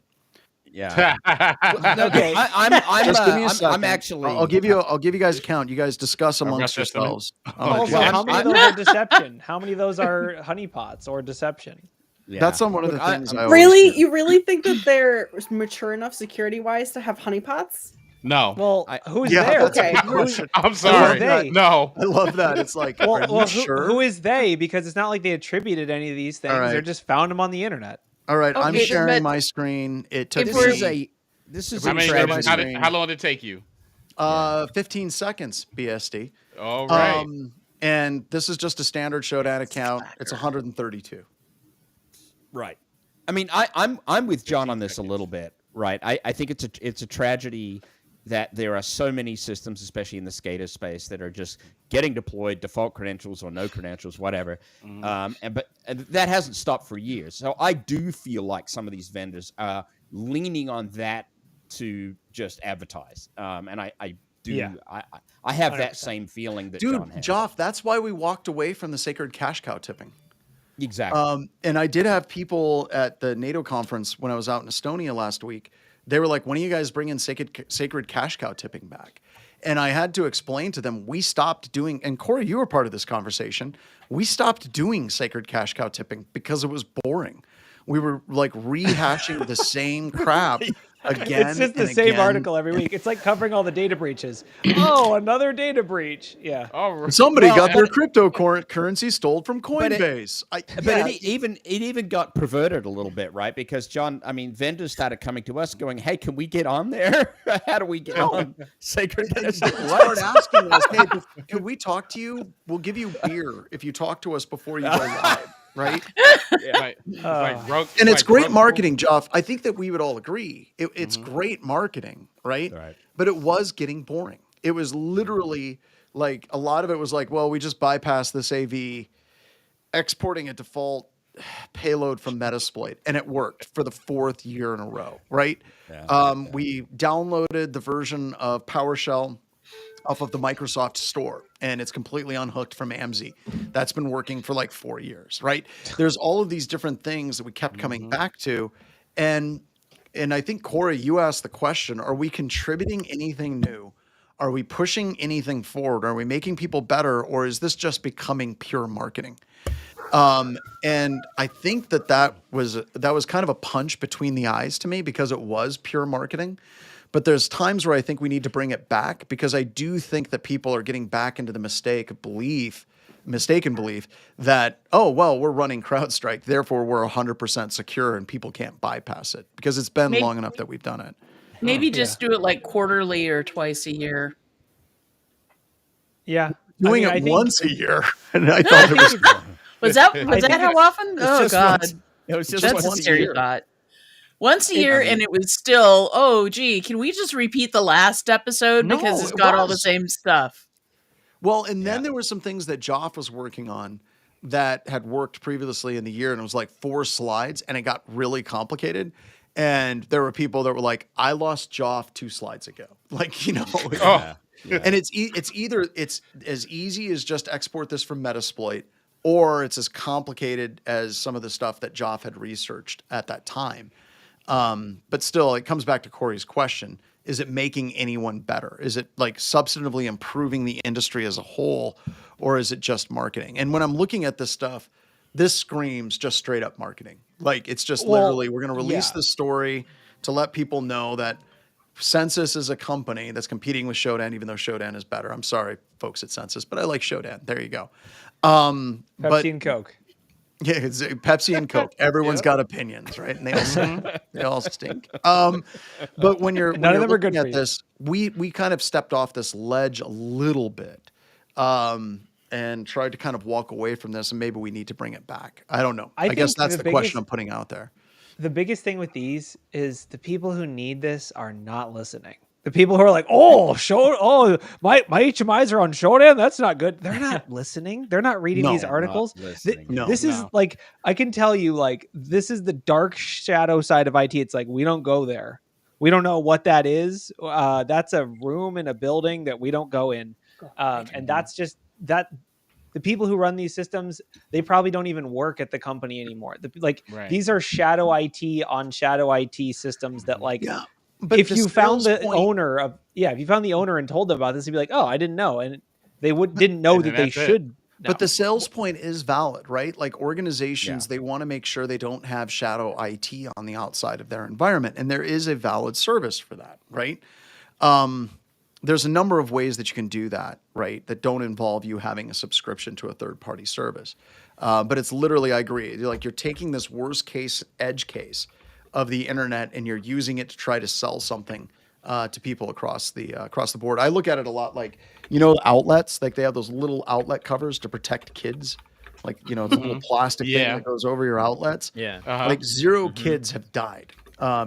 Yeah. Okay. I'm actually. I'll give you guys a count. You guys discuss amongst yourselves. Also, how many of those are deception? How many of those are honeypots or deception? Yeah. That's one of the things. You really think that they're mature enough security-wise to have honeypots? No. Well, who's there? Okay. I'm sorry. No. I love that. It's like, sure? Who is they? Because it's not like they attributed any of these things. Right. They just found them on the internet. All right, I'm sharing my screen. It took me. How long did it take you? 15 seconds, BSD. All right. And this is just a standard Shodan account. It's 132. Right. I mean, I'm with John on this a little bit. Right. I think it's a tragedy that there are so many systems, especially in the SCADA space, that are just getting deployed, default credentials or no credentials, whatever. But that hasn't stopped for years. So I do feel like some of these vendors are leaning on that to just advertise. And I do. Yeah. I have 100%. That same feeling that John has. Joff, that's why we walked away from the sacred cash cow tipping. Exactly. And I did have people at the NATO conference when I was out in Estonia last week. They were like, when are you guys bringing sacred cash cow tipping back? And I had to explain to them, we stopped doing, and Corey, you were part of this conversation. We stopped doing sacred cash cow tipping because it was boring. We were like rehashing the same crap again. It's just the same article every week. It's like covering all the data breaches. Oh, another data breach. Yeah. Somebody got their cryptocurrency stole from Coinbase. It even got perverted a little bit, right? Because John, I mean, vendors started coming to us going, "Hey, can we get on there? How do we get on?" Sacred. Start asking us, "Hey, can we talk to you? We'll give you beer if you talk to us before you go live." Right? Yeah. And it's great marketing, Jeff. I think that we would all agree. It's great marketing, right? But it was getting boring. It was literally like a lot of it was like, well, we just bypassed this AV, exporting a default payload from Metasploit, and it worked for the 4th year in a row, right? We downloaded the version of PowerShell off of the Microsoft store, and it's completely unhooked from AMSI. That's been working for like 4 years, right? There's all of these different things that we kept coming back to. And I think, Corey, you asked the question, are we contributing anything new? Are we pushing anything forward? Are we making people better? Or is this just becoming pure marketing? And I think that was kind of a punch between the eyes to me, because it was pure marketing. But there's times where I think we need to bring it back, because I do think that people are getting back into the mistaken belief that, oh, well, we're running CrowdStrike, therefore we're 100% secure and people can't bypass it, because it's been long enough that we've done it. Maybe just do it like quarterly or twice a year. Yeah. Doing it once a year. And I thought it was that how often? Oh, God. It was just That's once a scary year. thought. Once a year, and it was still, oh, gee, can we just repeat the last episode because it's got all the same stuff? Well, and then there were some things that Joff was working on that had worked previously in the year, and it was like 4 slides, and it got really complicated. And there were people that were like, "I lost Joff 2 slides ago." Like, you know. And it's either it's as easy as just export this from Metasploit, or it's as complicated as some of the stuff that Joff had researched at that time. But still, it comes back to Corey's question. Is it making anyone better? Is it like substantively improving the industry as a whole, or is it just marketing? And when I'm looking at this stuff, this screams just straight up marketing. Like, it's just literally, we're going to release this story to let people know that Census is a company that's competing with Shodan, even though Shodan is better. I'm sorry, folks at Census, but I like Shodan. There you go. Pepsi and Coke. Yeah, it's Pepsi and Coke. Everyone's got opinions, right? And they all stink. But when you're None of them are good looking for at you. this, we kind of stepped off this ledge a little bit, and tried to kind of walk away from this, and maybe we need to bring it back. I don't know. I guess that's the question I'm putting out there. The biggest thing with these is the people who need this are not listening. The people who are like, my HMIs are on Shodan. That's not good. They're not listening. They're not reading these articles. This is like, I can tell you, like, this is the dark shadow side of IT. It's like, we don't go there. We don't know what that is. That's a room in a building that we don't go in. And that's just that. The people who run these systems, they probably don't even work at the company anymore. These are shadow IT on shadow IT systems that, like, but if you found the owner and told them about this, he'd be like, "Oh, I didn't know," and they didn't know that they should know. But the sales point is valid, right? Like, organizations, they want to make sure they don't have shadow IT on the outside of their environment, and there is a valid service for that, right? There's a number of ways that you can do that, right? That don't involve you having a subscription to a third-party service. But it's literally, I agree. You're taking this worst case edge case of the internet, and you're using it to try to sell something to people across the board. I look at it a lot like, outlets, like they have those little outlet covers to protect kids, like, the little plastic thing that goes over your outlets. Like, zero kids have died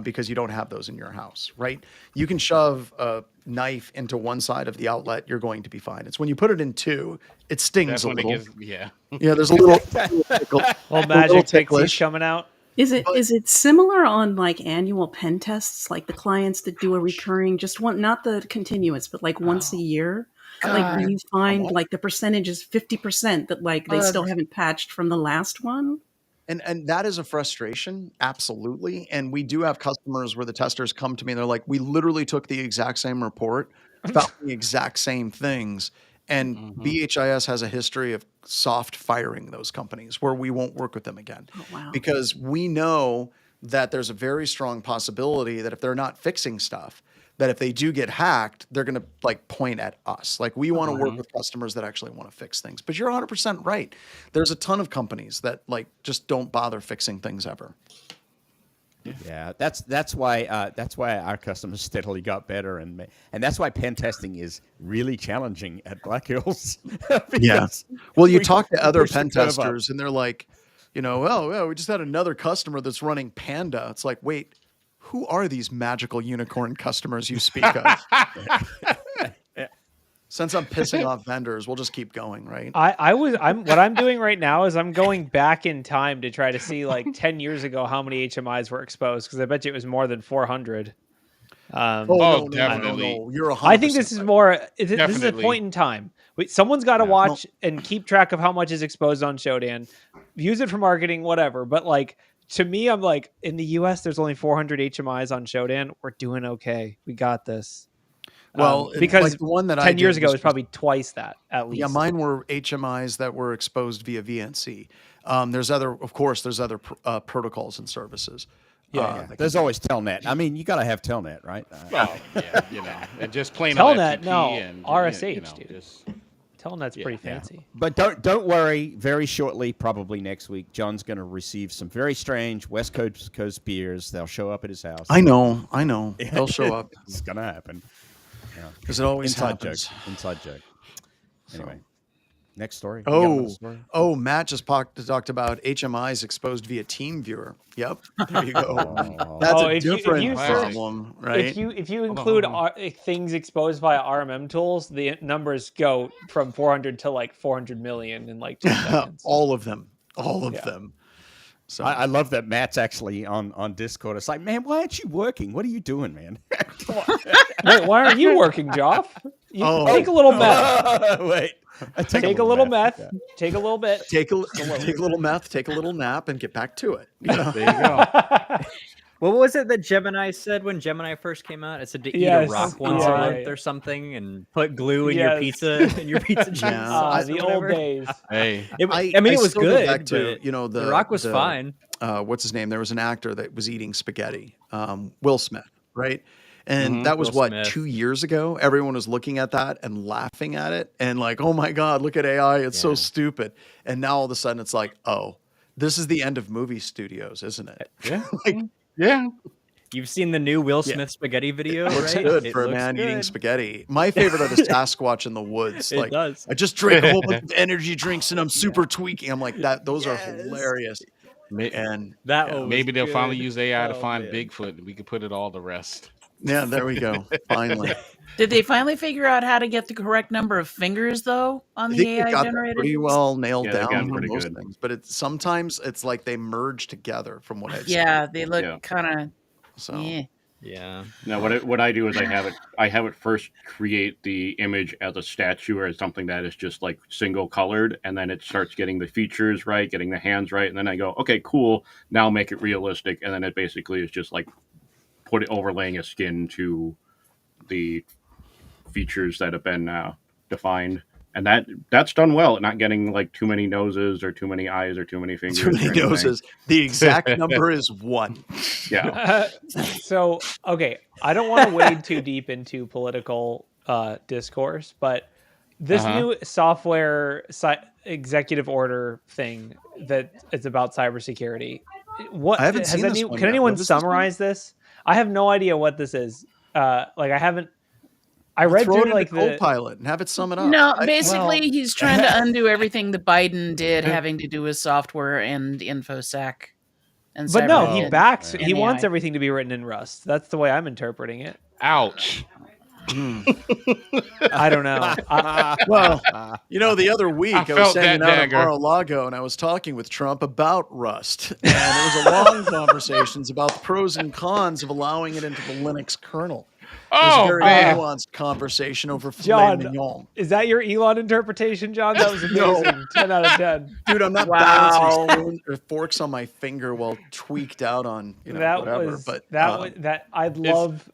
because you don't have those in your house, right? You can shove a knife into one side of the outlet, you're going to be fine. It's when you put it in two, it stings a little. There's a little magic ticklish coming out. Is it similar on like annual pen tests, like the clients that do a recurring, just one, not the continuous, but like once a year? Like, when you find like the percentage is 50% that like they still haven't patched from the last one? And that is a frustration, absolutely. And we do have customers where the testers come to me and they're like, we literally took the exact same report, found the exact same things, And Mhm. BHIS has a history of soft firing those companies where we won't work with them again. Oh, wow. Because we know that there's a very strong possibility that if they're not fixing stuff, that if they do get hacked, they're going to like point at us. Like we want to work with customers that actually want to fix things. But you're 100% right. There's a ton of companies that like just don't bother fixing things ever. Yeah, that's why our customers steadily got better, and that's why pen testing is really challenging at Black Hills. Well, you talk to other pen testers, and they're like, well, we just had another customer that's running Panda. It's like, wait, who are these magical unicorn customers you speak of? Since I'm pissing off vendors, we'll just keep going, right? What I'm doing right now is I'm going back in time to try to see like 10 years ago how many HMIs were exposed, because I bet you it was more than 400. No, definitely. No. You're 100% I think this is right. more. This is a Definitely. point in time. Someone's got to watch and keep track of how much is exposed on Shodan. Use it for marketing, whatever. But like to me, I'm like, in the US, there's only 400 HMIs on Shodan. We're doing okay. We got this. Well, because like the one that 10 I years did ago was was probably twice that at least. Yeah, mine were HMIs that were exposed via VNC. There's other protocols and services. There's always Telnet. I mean, you got to have Telnet, right? Well, yeah, and just plain Telnet, FTP no, and RSH, dude. Telnet's pretty fancy. But don't worry. Very shortly, probably next week, John's going to receive some very strange West Coast beers. They'll show up at his house. I know. They'll show up. It's going to happen. Because it always Inside happens. joke. Inside joke. Anyway, next story. Oh, Matt just talked about HMIs exposed via TeamViewer. Yep, there you go. That's a different problem, right? If you include things exposed via RMM tools, the numbers go from 400 to like 400 million in like 2 seconds. All of them. So I love that Matt's actually on Discord. It's like, man, why aren't you working? What are you doing, man? Come on. Wait, why aren't you working, Joff? Take a little meth. Wait. Take a little meth. Yeah. Take a little bit. Take a little meth. Take a little nap, and get back to it. There you go. What was it that Gemini said when Gemini first came out? It said to eat a rock once a month or something, and put glue in your pizza cheese. The old days. Hey, I mean, it was good. Back to, the rock was fine. What's his name? There was an actor that was eating spaghetti. Will Smith, right? And that was Will Smith. 2 years ago. Everyone was looking at that and laughing at it, and like, oh my God, look at AI. It's so stupid. And now all of a sudden, it's like, oh, this is the end of movie studios, isn't it? Yeah. Yeah. You've seen the new Will Smith spaghetti video, It looks right? good for a man eating spaghetti. My favorite are the Sasquatch in the woods. It like, does. I just drank a whole bunch of energy drinks and I'm super tweaking. I'm like, those are hilarious. And maybe they'll finally use AI to find Bigfoot, and we can put it all to rest. Yeah, there we go. Finally. Did they finally figure out how to get the correct number of fingers though on the AI generated? Pretty well nailed down on pretty most good. things, but sometimes it's like they merge together from what I've seen. Yeah, they look kind of. So yeah. Now what I do is I have it first create the image as a statue or as something that is just like single colored, and then it starts getting the features right, getting the hands right, and then I go, okay, cool. Now make it realistic, and then it basically is just like overlaying a skin to the features that have been defined, and that's done well at not getting like too many noses or too many eyes or too many fingers. Too many noses. The exact number is 1. Yeah. So okay, I don't want to wade too deep into political discourse, but this new software executive order thing that it's about cybersecurity. What I haven't seen this one can yet. anyone summarize this? I have no idea what this is. I haven't. I read throw through it like in the Copilot and have it sum it up. No, basically he's trying to undo everything that Biden did having to do with software and infosec. And but no, he backs. and He AI. wants everything to be written in Rust. That's the way I'm interpreting it. Ouch. I don't know. Well, the other week I was felt hanging that out at dagger. Mar-a-Lago and I was talking with Trump about Rust. And it was a long conversations about the pros and cons of allowing it into the Linux kernel. was a very nuanced conversation over filet mignon. Is that your Elon interpretation, John? That was amazing. 10 out of 10. Dude, I'm not balancing spoon or forks on my finger while tweaked out on whatever. I'd love.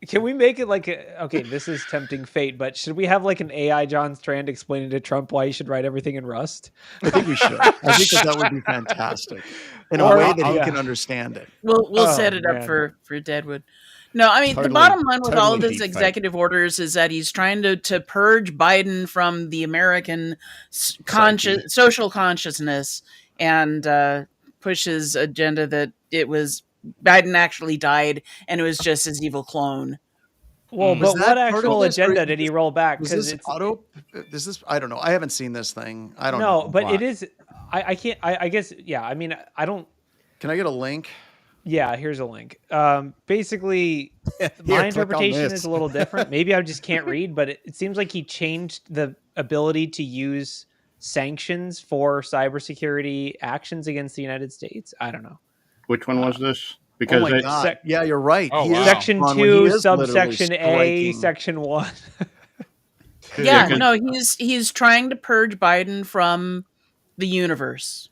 Can we make it like okay? This is tempting fate, but should we have like an AI John Strand explaining to Trump why he should write everything in Rust? I think we should. I think that would be fantastic in a way that he can understand it. We'll set it up for Deadwood. No, I mean, the bottom line with all of his executive orders is that he's trying to purge Biden from the American social consciousness and push his agenda that it was Biden actually died and it was just his evil clone. Well, but what actual agenda did he roll back? Because I don't know. I haven't seen this thing. I don't know. No, but it is. I can't. I guess. Yeah. I mean, I don't. Can I get a link? Yeah, here's a link. Basically, my interpretation is a little different. Maybe I just can't read, but it seems like he changed the ability to use sanctions for cybersecurity actions against the United States. I don't know. Which one was this? Because oh my God. Yeah, you're right. Oh, wow. Section 2, subsection A, section 1. Yeah, no, he's trying to purge Biden from the universe.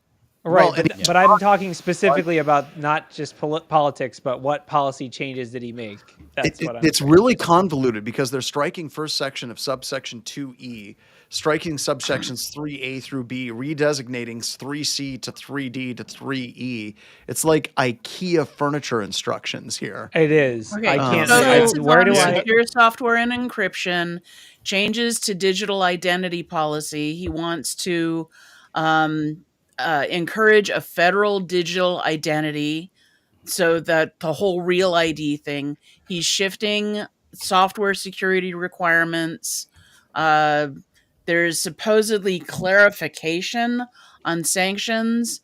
Right, but I'm talking specifically about not just politics, but what policy changes did he make? It's really convoluted because they're striking first section of subsection 2E, striking subsections 3A through B, redesignating 3C to 3D to 3E. It's like IKEA furniture instructions here. It is. Okay. I can't. Where do I? Secure software and encryption, changes to digital identity policy. He wants to encourage a federal digital identity so that the whole real ID thing. He's shifting software security requirements. There's supposedly clarification on sanctions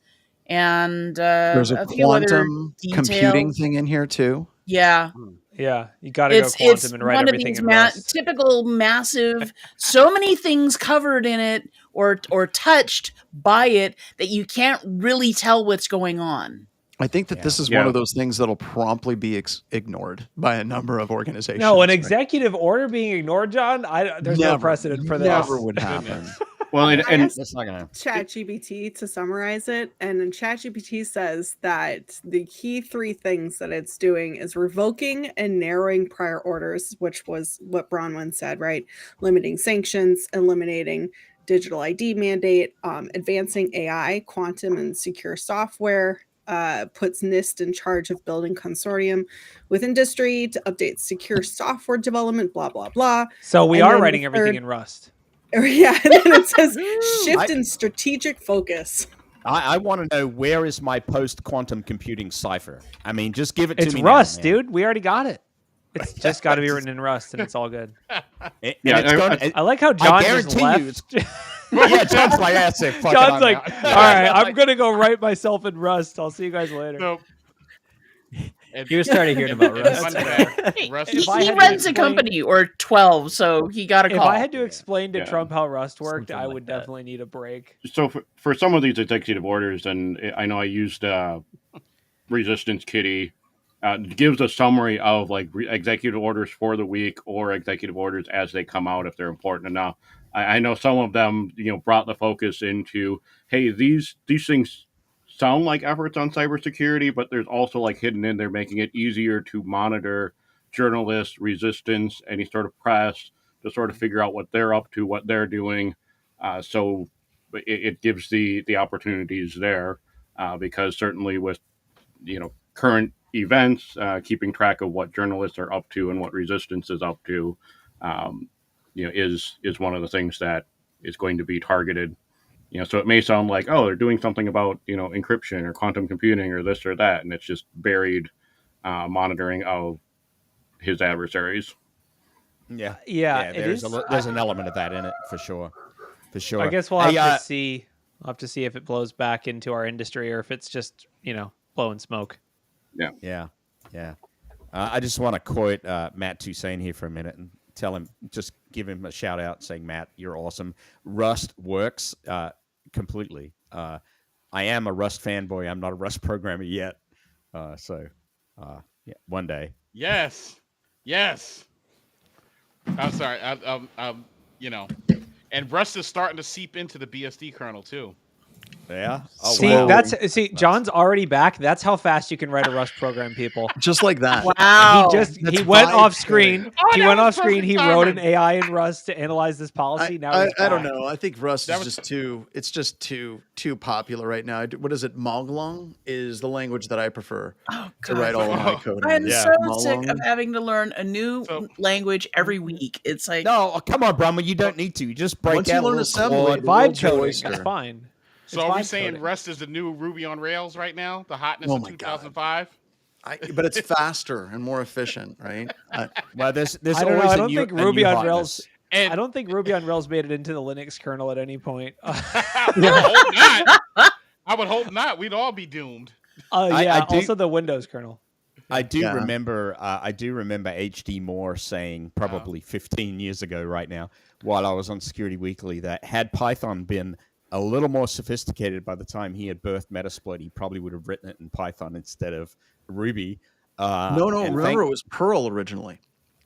and there's a few quantum other computing thing in here too. Yeah. Yeah, you got to go quantum and write everything in Rust. Typical massive, so many things covered in it or touched by it that you can't really tell what's going on. I think that this is one of those things that'll promptly be ignored by a number of organizations. No, an executive order being ignored, John. There's no precedent for that. Never would happen. Well, and that's not gonna ChatGPT to summarize it, and then ChatGPT says that the key three things that it's doing is revoking and narrowing prior orders, which was what Bronwyn said, right? Limiting sanctions, eliminating digital ID mandate, advancing AI, quantum and secure software, puts NIST in charge of building consortium with industry to update secure software development, blah, blah, blah. So we are writing everything in Rust. Yeah, and then it says shift in strategic focus. I want to know, where is my post-quantum computing cipher? I mean, just give it to me. It's Rust, dude. We already got it. It's just got to be written in Rust, and it's all good. I like how John just left. Yeah, John's like, that's it. Fuck John's like, all right, I'm going to go write myself in Rust. I'll see you guys later. Nope. He was starting to hear about Rust. He runs a company or 12, so he got a call. If I had to explain to Trump how Rust worked, I would definitely need a break. So for some of these executive orders, and I know I used Resistance Kitty, gives a summary of like executive orders for the week or executive orders as they come out if they're important enough. I know some of them, brought the focus into, hey, these things sound like efforts on cybersecurity, but there's also like hidden in there, making it easier to monitor journalists, resistance, any sort of press, to sort of figure out what they're up to, what they're doing. So it gives the opportunities there, because certainly with, current events, keeping track of what journalists are up to and what resistance is up to, is one of the things that is going to be targeted. So it may sound like, oh, they're doing something about, encryption or quantum computing or this or that, and it's just buried monitoring of his adversaries. Yeah. There's an element of that in it for sure. I guess we'll have to see. We'll have to see if it blows back into our industry or if it's just blowing smoke. Yeah. I just want to quote Matt Toussaint here for a minute and tell him, just give him a shout out saying, Matt, you're awesome. Rust works completely. I am a Rust fanboy. I'm not a Rust programmer yet. So one day. Yes. I'm sorry. You know, and Rust is starting to seep into the BSD kernel too. Yeah. Oh, See, wow. John's already back. That's how fast you can write a Rust program, people. Just like that. Wow. He went off screen. Oh, he that went was off screen. perfect He wrote an timing. AI in Rust to analyze this policy. Now he's I don't back. know. I think Rust That is was- just too. It's just too popular right now. What is it? Moglong is the language that I prefer to write all of my code in. I'm Yeah. so Moglong. sick of having to learn a new language every week. It's like No, come on, Brahma. You don't need to. You just break Once you out learn a little assembly, Claude. the Vibe world's your coding. oyster. It's fine. So It's are we vibe saying coding. Rust is the new Ruby on Rails right now? The hotness Oh of my God. 2005? But it's faster and more efficient, right? Well, there's I don't know. always I a don't new, think a Ruby new on hotness. Rails. And I don't think Ruby on Rails made it into the Linux kernel at any point. I would hope not. I would hope not. We'd all be doomed. Yeah. I do- Also the Windows kernel. I do Yeah. remember. I do remember HD Moore saying probably 15 years ago, right now, while I was on Security Weekly, that had Python been a little more sophisticated by the time he had birthed Metasploit, he probably would have written it in Python instead of Ruby. No. and Remember, it was Perl originally.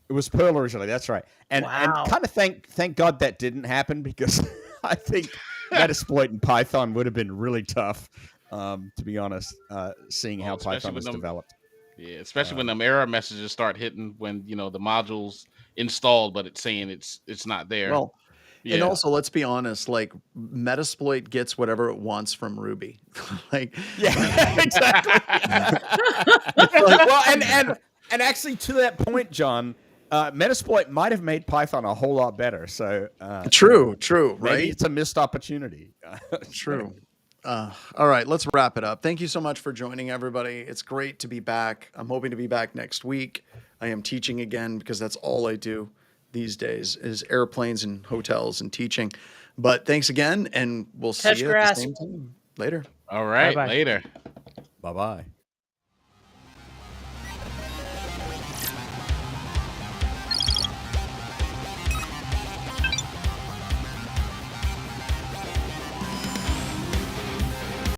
it was Perl originally. That's right. And Wow. kind of thank God that didn't happen, because I think Metasploit in Python would have been really tough. To be honest, seeing how especially Python with has them- developed. Yeah, especially when them error messages start hitting when the module's installed, but it's saying it's not there. Well, yeah. and also, let's be honest, like Metasploit gets whatever it wants from Ruby. Like, Yeah, exactly. Well, and actually, to that point, John, Metasploit might have made Python a whole lot better. So true, maybe right? it's a missed opportunity. True. All right, let's wrap it up. Thank you so much for joining, everybody. It's great to be back. I'm hoping to be back next week. I am teaching again because that's all I do these days is airplanes and hotels and teaching. But thanks again, and we'll see Touch you grass. at the same time later. All right, Bye-bye. later. Bye bye.